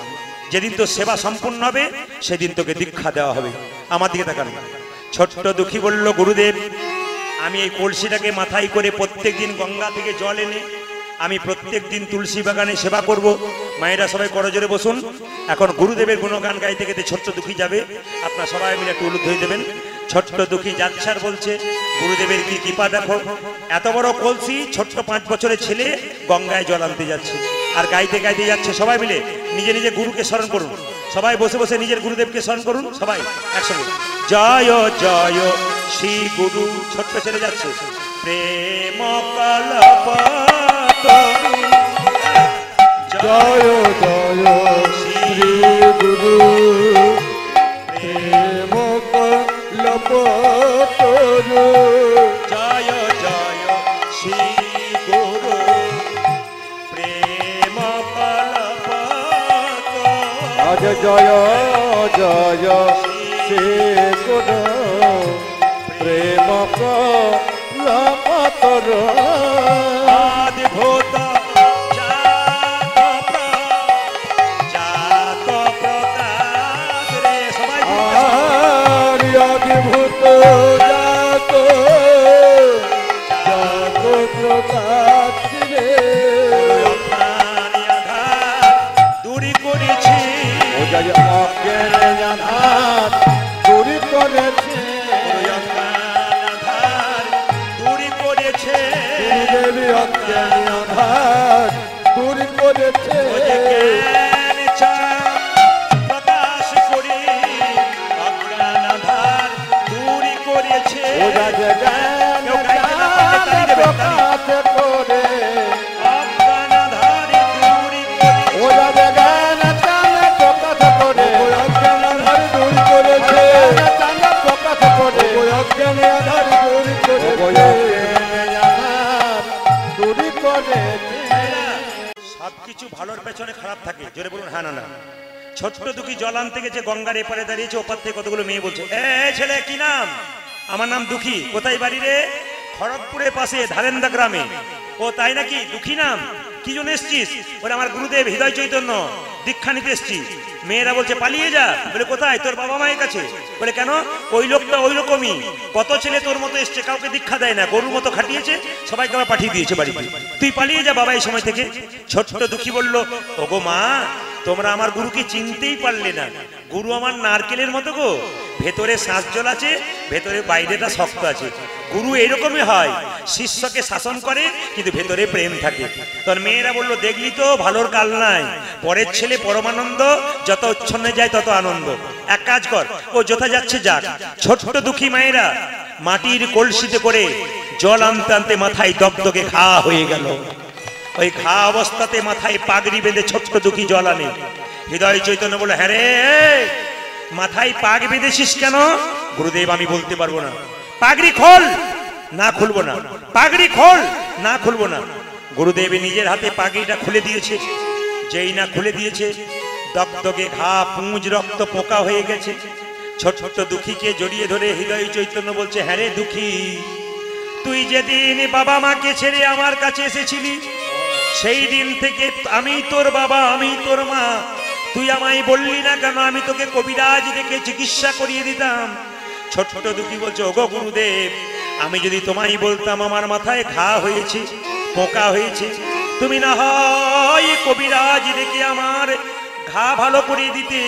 যেদিন তোর সেবা সম্পূর্ণ হবে সেদিন তোকে দীক্ষা দেওয়া হবে। আমার দিকে তাকান। ছোট্ট দুঃখী বলল, গুরুদেব আমি এই কলসিটাকে মাথায় করে প্রত্যেকদিন গঙ্গা থেকে জল এনে আমি প্রত্যেকদিন তুলসী বাগানে সেবা করব। মায়েরা সবাই করজোরে বসুন। এখন গুরুদেবের গুণগান গাইতে গেতে ছোট্ট দুঃখী যাবে, আপনারা সবাই মিলে একটু উলুধ্বনি দেবেন। ছোট্ট দুঃখী যাচ্ছে আর বলছে, গুরুদেবের কি কৃপা দেখো, এত বড় কলসি, ছোট্ট 5 বছরের ছেলে গঙ্গায় জল আনতে যাচ্ছে আর গাইতে গাইতে যাচ্ছে। সবাই মিলে নিজে নিজে গুরুকে স্মরণ করুন, সবাই বসে বসে নিজের গুরুদেবকে স্মরণ করুন, সবাই একসঙ্গে জয় জয় শ্রী গুরু। ছোট্ট ছেলে যাচ্ছে, প্রেম কল্প জয় জয় শ্রী গুরু, প্রেম কল্প তরু। জয় জয় শ্রী গুরু, প্রেম কল্প আজ জয় জয় শ্রী গুরু, প্রেম কল্প তরু। অদ্ভুত জাত প্রকাশ রে। সবাই অদ্ভুত জাত জাত প্রকাশ রে। দূরি করেছি, অজ্ঞান আধার দূরি করেছে, দূরি করেছে দেবী অজ্ঞান আধার দূরি করেছে। প্রকাশ করে অজ্ঞান আধার দূরি করেছে। প্রকাশ করে অজ্ঞান আধার দূরি করেছে। ওরা জ্ঞান চান প্রকাশ করে, অজ্ঞান আধার দূর করেছে। প্রকাশ করে অজ্ঞান আধার দূর করেছে। সবকিছু ভালোর পেছনে খারাপ থাকে, জোরে বলুন হ্যাঁ না না। ছোট্ট দুঃখী জল আনতে গেছে, গঙ্গার এপারে দাঁড়িয়েছে, ওপার থেকে কতগুলো মেয়ে বলছে, এ ছেলে কি নাম? আমার নাম দুঃখী। কোথায় বাড়ি রে? খড়গপুরের পাশে ধারেন্দা গ্রামে। ও তাই নাকি, দুঃখী নাম? কি জন্য এসছিস? বলে আমার গুরুদেব হৃদয় চৈতন্য দীক্ষা নিতে এসছি। মেয়েরা বলছে পালিয়ে যা। বলে কোথায়? তোর বাবা মায়ের কাছে। বলে কেন? ওই লোকটা ওই রকমই, কত ছেলে তোর মতো এসছে, কাউকে দীক্ষা দেয় না, গরুর মতো খাটিয়েছে, সবাইকে আবার পাঠিয়ে দিয়েছে বাড়িতে, তুই পালিয়ে যা বাবা এই সময় থেকে। ছোট্ট দুঃখী বলল, ওগো মা, তোমরা আমার গুরুকে চিনতেই পারলে না। গুরু আমার নারকেলের মতো গো, ভেতরে শ্বাস জল আছে, ভেতরে বাইরেটা শক্ত আছে। গুরু এরকমই হয়, শিষ্যকে শাসন করে কিন্তু ভেতরে প্রেম থাকে। তোর মেয়েরা বললো, দেখলি তো ভালোর কাল নাই, পরের ছেলে পরমানন্দ, যত উচ্ছন্নে যায় তত আনন্দ। এক কাজ কর, ও যথা যাচ্ছে যাক। ছোট্ট দুঃখী মায়েরা মাটির কলসিতে করে জল আনতে আনতে মাথায় দগদগে ঘা হয়ে গেল। ওই ঘা অবস্থাতে মাথায় পাগড়ি বেঁধে ছোট্ট দুঃখী জল আনে। হৃদয় চৈতন্য বলে, হ্যাঁ রে, মাথায় পাগ বেঁধেছিস কেন? গুরুদেব আমি বলতে পারবো না। পাগড়ি খোল। না খুলবো না। পাগড়ি খোল। না খুলবো না। গুরুদেব নিজের হাতে পাগড়িটা খুলে দিয়েছে। যেই না খুলে দিয়েছে, দগদগে ঘা, পুঁজ রক্ত পোকা হয়ে গেছে। ছোট্ট দুঃখীকে জড়িয়ে ধরে হৃদয় চৈতন্য বলছে, হ্যাঁ রে দুঃখী, তুই যেদিন বাবা মাকে ছেড়ে আমার কাছে এসেছিলি, সেই দিন থেকে আমি তোর বাবা, আমি তোর মা। তুই আমায় বললি না কেন? আমি তোকে কবিরাজ ডেকে চিকিৎসা করিয়ে দিতাম। ছোট্ট দুঃখী বলছে, ওগো গুরুদেব, আমি যদি তোমায় বলতাম আমার মাথায় ঘা হয়েছে, পোকা হয়েছে, তুমি না হয় কবিরাজ ডেকে আমার ঘা ভালো করে দিতে,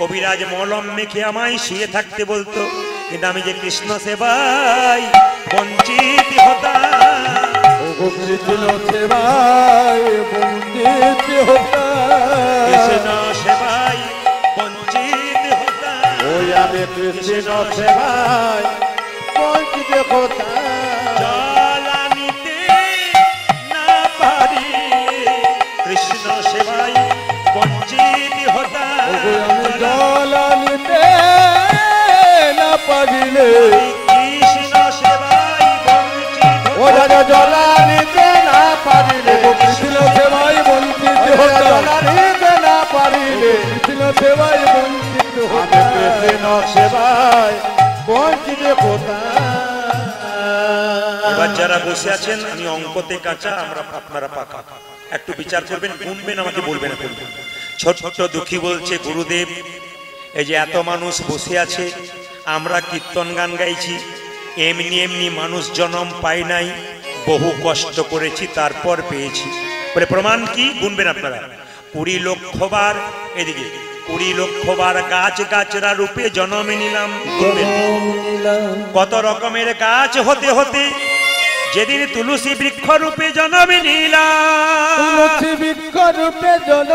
কবিরাজ মলম মেখে আমায় শুয়ে থাকতে বলতো, কিন্তু আমি যে কৃষ্ণ সেবাই বঞ্চিত হতাম। কৃষ্ণ সেবায় বঞ্চিত হতাম। কৃষ্ণ সেবাই বঞ্চিত হতাম। ওই আমি কৃষ্ণ সেবায় বঞ্চিত হতাম। জল আনিতে না পারি, কৃষ্ণ সেবাই বঞ্চিত হতাম। আমি জল আনিতে না পারিলে, কৃষ্ণ সেবাই বঞ্চিত ও দাদা জল আনিতে না পারিলে, কৃষ্ণ সেবায় বঞ্চিত হতাম। জল আনিতে না পারিলে, কৃষ্ণ সেবায় বঞ্চিত হতাম। আমি কৃষ্ণ সেবায় বঞ্চিত হতাম। এবার যারা বসে আছেন, আমি অঙ্কতে কাঁচা, আপনারা পাকা, একটু বিচার করবেন, গুনবেন, আমাকে বলবেন না বলবেন। ছোট্ট দুঃখী বলছে, গুরুদেব, এই যে এত মানুষ বসে আছে, আমরা কীর্তন গান গাইছি, এমনি এমনি মানুষ জন্ম পাই নাই, বহু কষ্ট করেছি তারপর পেয়েছি। বলে প্রমাণ কি? গুনবেন আপনারা। 20 লক্ষ বার, এদিকে 20 লক্ষ বার গাছ গাছরা রূপে জন্ম নিলাম। গুনবেন। কত রকমের গাছ হতে হতে যেদিন তুলসী বৃক্ষ রূপে জন্ম নিলাম। তুলসী বৃক্ষ রূপে জন্ম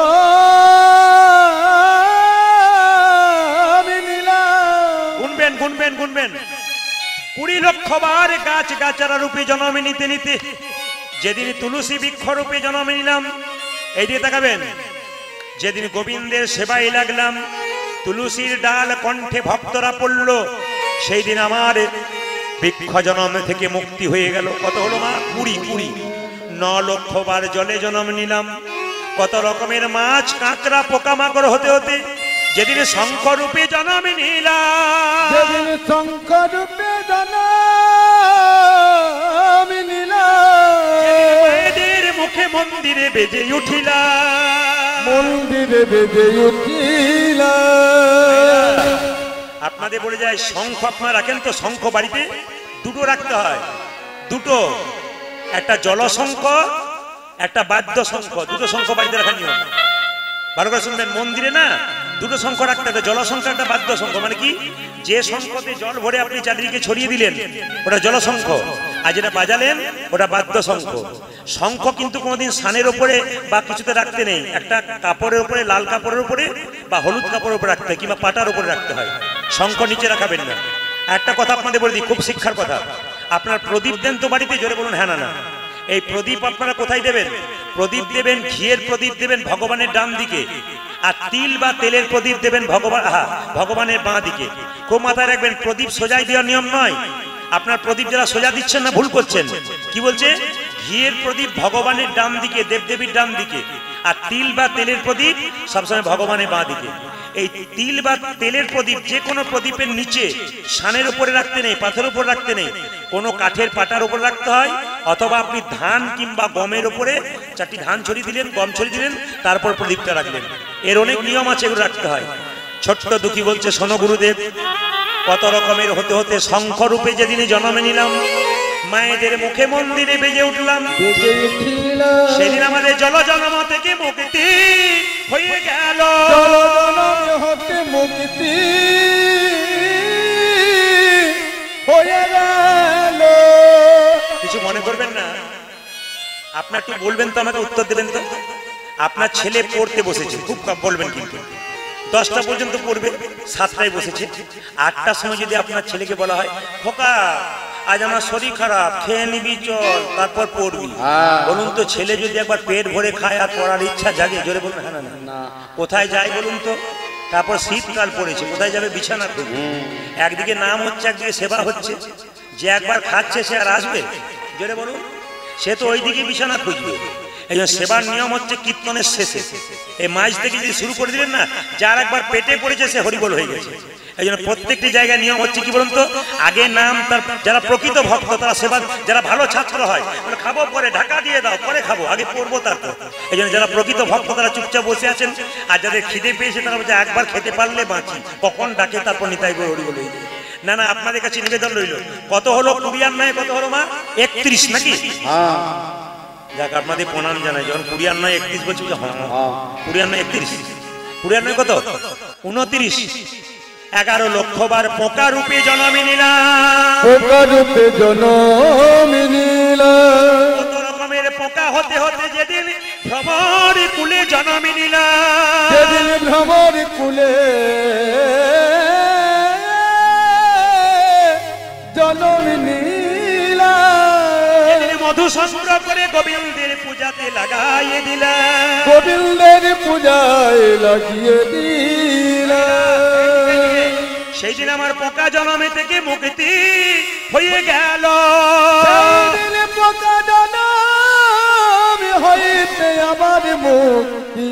নিলাম। গুনবেন গুনবেন গুনবেন। 20 লক্ষ বার গাছ গাছরা রূপে জন্ম নিতে নিতে যেদিন তুলসী বৃক্ষ রূপে জন্ম নিলাম। এই দিকে তাকাবেন। যেদিন গোবিন্দের সেবায় লাগলাম, তুলসীর ডাল কণ্ঠে ভক্তরা পড়ল, সেই দিন আমার বৃক্ষ জন্ম থেকে মুক্তি হয়ে গেল। কত হলো মা? 20। 9 লক্ষ বার জলে জন্ম নিলাম। কত রকমের মাছ, কাঁকড়া, পোকামাকড় হতে হতে যেদিন শঙ্খ রূপে জন্ম নিলাম। যেদিন শঙ্খ রূপে জন্ম নিলাম। এদের মুখে মন্দিরে বেজে উঠিলাম। মন্দিরে বেজে উঠিলাম। আপনাদের বলে যায় শঙ্খ আপনারা রাখেন তো? শঙ্খ বাড়িতে 2টো রাখতে হয়, 2টো, একটা জলশঙ্খ, একটা বাদ্য শঙ্খ। 2টো শঙ্খ বাড়িতে রাখা নিয়ম। ভালো করে শুনবেন, মন্দিরে না 2টো শঙ্খ রাখতে হবে, জলশঙ্খ একটা বাদ্য শঙ্খ। মানে কি? যে শঙ্খতে জল ভরে আপনি চারিদিকে ছড়িয়ে দিলেন ওটা জলশঙ্খ, আর যেটা বাজালেন ওটা বাদ্য শঙ্খ। শঙ্খ কিন্তু কোনোদিন সানের উপরে বা কিছুতে রাখতে নেই, একটা কাপড়ের উপরে, লাল কাপড়ের উপরে বা হলুদ কাপড়ের উপরে রাখতে হয়, কিংবা পাটার উপরে রাখতে হয়। শঙ্খ নিচে রাখাবেন না। একটা কথা আপনাদের বলে দিই, খুব শিক্ষার কথা। আপনার প্রদীপ দেন তো বাড়িতে? জোরে বলুন হ্যাঁ না না। এই প্রদীপ আপনারা কোথায় দেবেন? প্রদীপ দেবেন, ঘিয়ের প্রদীপ দেবেন ভগবানের ডান দিকে, আর তিল বা তেলের প্রদীপ দেবেন ভগবানের বাঁ দিকে। খুব মাথায় রাখবেন, প্রদীপ সোজাই দেওয়ার নিয়ম নয়। আপনার প্রদীপ যারা সোজা দিচ্ছেন না, ভুল করছেন। কি বলছে? ঘিয়ের প্রদীপ ভগবানের ডান দিকে, দেবদেবীর ডান দিকে, আর তিল বা তেলের প্রদীপ সবসময় ভগবানের বাঁ দিকে। এই তিল বা তেলের প্রদীপ যে কোনো প্রদীপের নিচে শানের উপরে রাখতে নেই, পাথরের উপর রাখতে নেই, কোনো কাঠের পাটার উপর রাখতে হয়, অথবা আপনি ধান কিংবা গমের উপরে 4টি ধান ছড়িয়ে দিলেন, গম ছড়িয়ে দিলেন, তারপর প্রদীপটা রাখলেন। এর অনেক নিয়ম আছে, এগুলো রাখতে হয়। ছোট্ট দুঃখী বলছে, শোনো গুরুদেব, কত রকমের হতে হতে শঙ্খ রূপে যেদিনে জন্মে নিলাম, মায়েদের মুখে মন্দিরে বেজে উঠলাম, সেদিন আমাদের জল জন্ম থেকে মুক্তি হয়ে গেল। মুক্তি হয়ে গেল। কিছু মনে করবেন না, আপনার একটু বলবেন তো, আমাকে উত্তর দেবেন তো। আপনার ছেলে পড়তে বসেছে, খুব কম বলবেন, কিন্তু 10টা পর্যন্ত পড়বে, 7টায় বসেছে। 8টার সময় যদি আপনার ছেলেকে বলা হয়, খোকা আজ আমার শরীর খারাপ, খেয়ে নিবি চল, তারপর পড়বি, বলুন তো ছেলে যদি একবার পেট ভরে খায় আর পড়ার ইচ্ছা জাগে, জোরে বলুন হ্যাঁ না? কোথায় যায় বলুন তো? তারপর শীতকাল পড়েছে, কোথায় যাবে? বিছানা খুঁজবে। একদিকে নাম হচ্ছে, একদিকে সেবা হচ্ছে। যে একবার খাচ্ছে সে আর আসবে? জোরে বলুন। সে তো ওইদিকে বিছানা খুঁজবে। এই জন্য সেবার নিয়ম হচ্ছে কীর্তনের শেষে, এই মাঝ থেকে যদি শুরু করে দিলেন না, যার একবার পেটে পড়েছে সে হরিবল হয়ে গেছে। এই জন্য প্রত্যেকটি জায়গায় নিয়ম হচ্ছে কি বলুন তো, আগে নাম, তার যারা প্রকৃত ভক্ত তারা সেবা, যারা ভালো ছাত্র হয় খাবো পরে ঢাকা দিয়ে দাও, পরে খাবো, আগে পড়বো তারপর। এই জন্য যারা প্রকৃত ভক্ত তারা চুপচাপ বসে আছেন, আর যাদের খিদে পেয়েছে তারা বলছে একবার খেতে পারলে বাঁচি, কখন ডাকে তারপর নিতাই গো হরিবল হয়ে যায়। না না, আপনাদের কাছে নিবেদন রইল। কত হলো? 20 আর 9 কত হলো মা? 31 নাকি? যাক, আপনাদের প্রণাম জানাই। যখন 20 আর 9 31 বলছি, হ্যাঁ 20 আর 9 31, 20 আর 9 কত? 29। 11 লক্ষ বার পোকা রূপে জন্মে নিলাম, পোকা রূপে জন্মে নিলাম। কত রকমের পোকা হতে হতে যেদিন ভ্রমর কুলে জন্মে নিলাম, যেদিন ভ্রমর কুলে জন্মে নিলাম, মধু সংগ্রহ করে গোবিন্দের পূজাতে লাগাইয়ে দিলাম, গোবিন্দের পূজায় লাগিয়ে দিলাম। সেই দিন আমার পোকা জন্মে থেকে মুক্তি হয়ে গেল। সেই দিন পোকা জন্ম হইতে আমার মুক্তি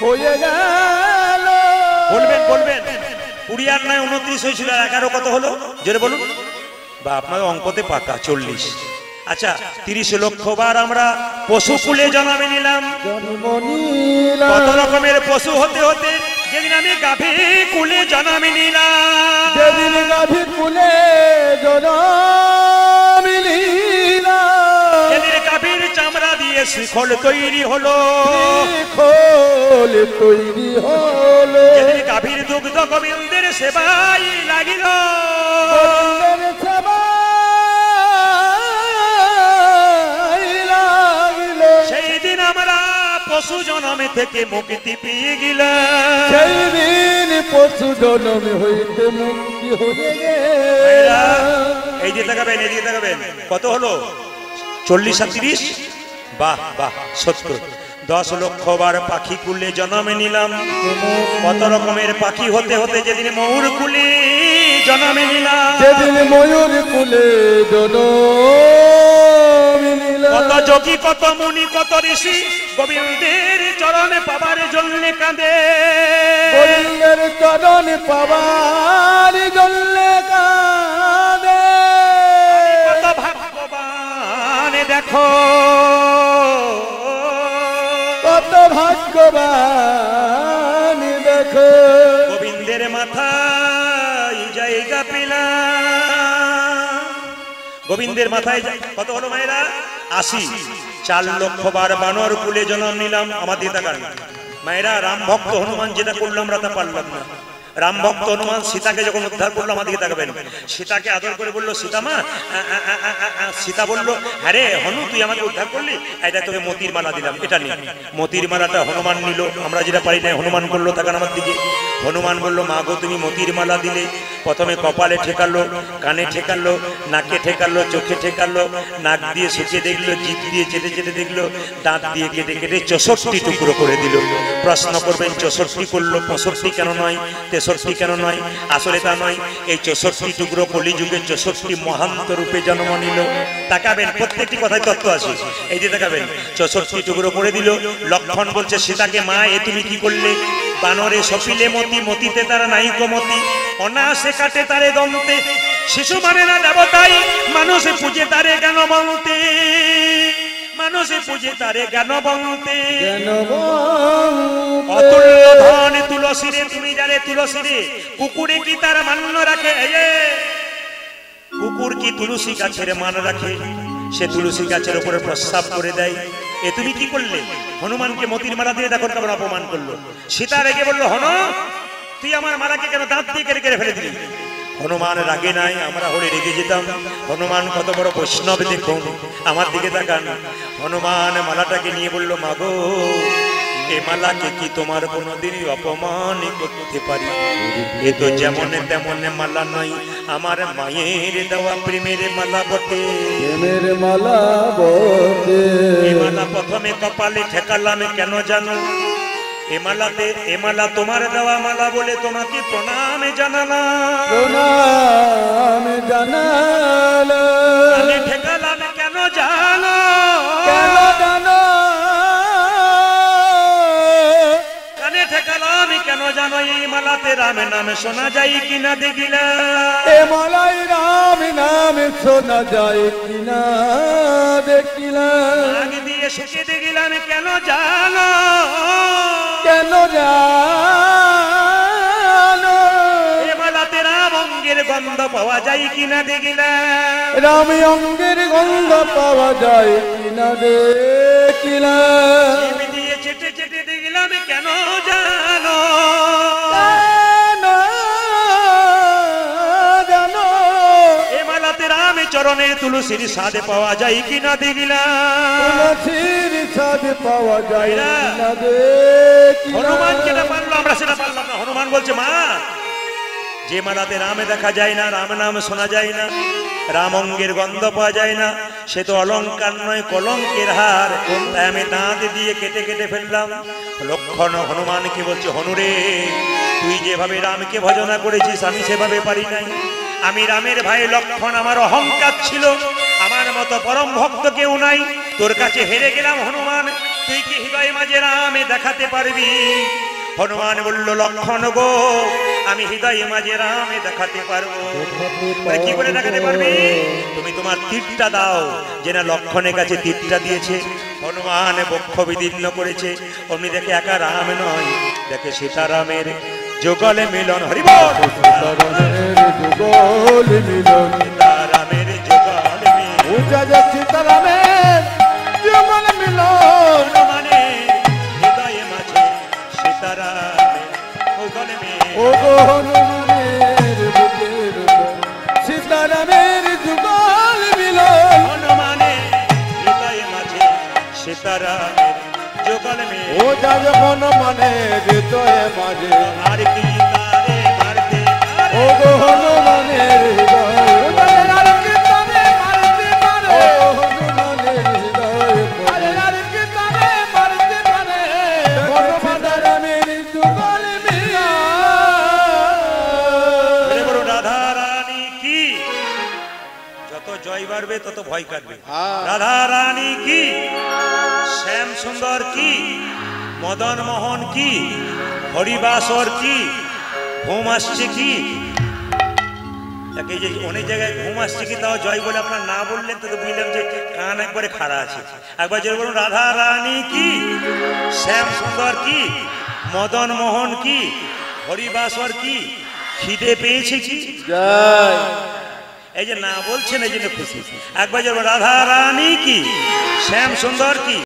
হয়ে গেল। বলবেন বলবেন, 20 আর 9 29 হয়েছিল, 11 কত হলো? জোরে বলুন। বা আপনার অঙ্কতে পাকা 40। আচ্ছা, 30 লক্ষ বার আমরা পশু কুলে জন্মে নিলাম, জন্ম নিলাম। কত রকমের পশু হতে হতে যেদিন আমি গাভী কুলে জন্মে নিলাম, যেদিন গাভী কুলে জন্ম নিলাম, যেদিন গাভীর চামড়া দিয়ে শিখল তৈরি হলো, শিখল তৈরি হলো, যেদিন গাভীর দুগ্ধ গোবিন্দের সেবাই লাগিল, গোবিন্দের সেবায় লাগিল। সেই দিন আমরা পশু জন্মে থেকে মুক্তি পেয়ে গেলাম, সেই দিন পশু জন্ম হইতে মুক্তি হয়ে গেল। এই দিয়ে তাকাবেন, এই দিয়ে তাকাবেন, কত হলো? 40 আর 30, বাহ বাহ 70। 10 লক্ষ বার পাখি কুলে জন্মে নিলাম, কত রকমের পাখি হতে হতে যেদিন ময়ূর কুলে জন্মে নিলাম, যেদিন ময়ূর কুলে জন্ম নিলাম, কত যোগী কত মুনি কত ঋষি গোবিন্দের চরণে পাবার জন্য কাঁদে, গোবিন্দের চরণ পাবার জন্য কাঁদে। কত ভাগ্যবান দেখো, কত ভাগ্যবান দেখো, গোবিন্দের মাথায় জায়গা পেলাম, গোবিন্দের মাথায় কত হলো মায়েরা? 80। 4 লক্ষ বার বানর কুলে জন্ম নিলাম। আমাদের তাকান মায়েরা, রাম ভক্ত হনুমান যেটা করলো আমরা তা পারলাম না। রাম ভক্ত হনুমান সীতাকে যখন উদ্ধার করলো, আমাদেরকে তাকাবেন, সীতাকে আদর করে বললো, সীতা মা। সীতা বললো, হ্যাঁ রে হনু, তুই আমাকে উদ্ধার করলি, এটা তোকে মতির মালা দিলাম, এটা নিয়ে। মতির মালাটা হনুমান নিল, আমরা যেটা পারি না হনুমান করলো। তাকান আমার দিকে, হনুমান বলল, মা গো তুমি মতির মালা দিলে, প্রথমে কপালে ঠেকালো, কানে ঠেকালো, নাকে ঠেকালো, চোখে ঠেকালো, নাক দিয়ে শুকিয়ে দেখলো, জিভ দিয়ে চেটে চেটে দেখলো, দাঁত দিয়ে কেটে কেটে 64 টুকরো করে দিল। প্রশ্ন করবেন 64 করলো, 65 কেন নয়, 63 কেন নয়? আসলে তা নয়, এই 64 টুকরো কলিযুগে 64 মহান্ত রূপে জন্ম নিল। তাকাবেন, প্রত্যেকটি কথায় তত্ত্ব আছে। এই যে তাকাবেন, 64 টুকরো করে দিল। লক্ষণ বলছে সীতাকে, মা এ তুমি কি করলে? বানরে সপিলে মতি, মতিতে তারা নাইক মতি, অনাসে কাটে তারে দন্তে, শিশু মানে না দেবতাই, মানুষে পূজে তারে জ্ঞান বলতে, মানুষে পূজে তারে জ্ঞান বলতে। অতুল্য ধন তুলসী রে, তুমি যারে তুলসী রে, কুকুরে কি তার মান্য রাখে? কুকুর কি তুলসী গাছের মান রাখে? সে তুলসী গাছের উপরে প্রস্রাব করে দেয়। এ তুমি কি করলে? হনুমানকে মতির মালা দিয়ে দেখো কেমন অপমান করলো। সীতা রেগে বললো, হনু তুই আমার মালাকে কেন দাঁত দিয়ে কেড়ে কেড়ে ফেলে দিলি? হনুমান রাগে নাই, আমরা হলে রেগে যেতাম। হনুমান কত বড় বৈষ্ণব দেখুন, আমার দিকে তাকান। হনুমান মালাটাকে নিয়ে বলল, মাগো এ মালাকে কি তোমার কোনোদিনই অপমান করতে পারি? এ তো যেমন তেমন মালা নয়, আমার মায়ের দেওয়া প্রেমের মালা বটে, প্রেমের মালা বটে। এ মালা প্রথমে কপালে ঠেকালাম কেন জানো? এ মালা তোমার দেওয়া মালা বলে তোমাকে প্রণাম জানালাম, প্রণাম জানালাম। আমি ঠেকালাম কেন জানো? কেন জানো? কানে ঠেকালাম কেন জানো? এই মালাতে রাম নামে শোনা যায় কিনা দেখিলাম, এ মালাই রাম নাম শোনা যায় কিনা দেখিলাম। আগে দিয়ে শুকে দেখিলাম কেন জানো? কেন জানো? এ মালাতে রাম অঙ্গের গন্ধ পাওয়া যায় কিনা দেখিলাম, রাম অঙ্গের গন্ধ পাওয়া যায় কিনা দেখিলাম। জিভ দিয়ে চেটে চেটে দেখিলাম কেন জানো? কেন জানো? এ মালাতে রাম চরণের তুলসীর স্বাদ পাওয়া যায় কিনা দেখিলাম। তুলসীর স্বাদ পাওয়া যায় কিনা হনুমান দেখিলাম। যেটা পারলো আমরা সেটা পারলাম না। হনুমান বলছে, মা যে মালাতে রামে দেখা যায় না, রাম নাম শোনা যায় না, রাম অঙ্গের গন্ধ পাওয়া যায় না, সে তো অলঙ্কার নয় কলঙ্কের হার, তাই আমি দাঁত দিয়ে কেটে কেটে ফেললাম। লক্ষণ হনুমানকে বলছে, হনুরে তুই যেভাবে রামকে ভজনা করেছিস আমি সেভাবে পারি নাই। আমি রামের ভাই লক্ষণ, আমার অহংকার ছিল, আমার মতো পরম ভক্ত কেউ নাই, তোর কাছে হেরে গেলাম হনুমান, তুই কি হৃদয় মাঝে রামে দেখাতে পারবি? হনুমান বলল, লক্ষণ গো আমি হৃদয়ে মাঝে রামে দেখাতে পারবো। কি করে দেখাতে পারবি? তুমি তোমার তীরটা দাও। যে না লক্ষণের কাছে তীরটা দিয়েছে, হনুমান বক্ষ বিদীর্ণ করেছে, অমনি দেখে একা রাম নয়, দেখে সীতারামের যুগলে মিলন। হরি বল। সীতারামের যুগল মিলন। সীতারামের যুগলে মিলন। পূজা যে সীতারামের যুগল মিলন। হনুমানের হৃদয়ে মাঝে সীতারামের যুগলে মিলন। ও গো হনুমানের বুকের উপর সীতারামের যুগল মিলন। হনুমানের হৃদয়ে মাঝে সীতারামের যুগলে মিলন। ও যা যখন মনে হৃদয়ে মাঝে আর কি তারে মারতে পারে? ও গো হনুমানের হৃদয় আর কি তারে মারতে পারে? ও হনুমানের হৃদয় আর কি তারে মারতে পারে? সীতারামের যুগল মিলন। বলো রাধা রানী কি? যত জয় বাড়বে তত ভয় কাটবে। রাধা রানী কি? শ্যাম সুন্দর কি? মদন মোহন কি? হরিবাসর কি? ঘুম আসছে কি? যে অনেক জায়গায় ঘুম আসছে কি, তাও জয় বলে আপনার না বললেন তো বুঝলাম যে কান একবারে খাড়া আছে। একবার যদি বলুন রাধা রানী কি? শ্যাম সুন্দর কি? মদন মোহন কি? হরিবাসর কি? খিদে পেয়েছে কি? জয়। এই যে না বলছেন এই জন্য খুশি। একবার যদি রাধা রানী কি? শ্যাম সুন্দর কি?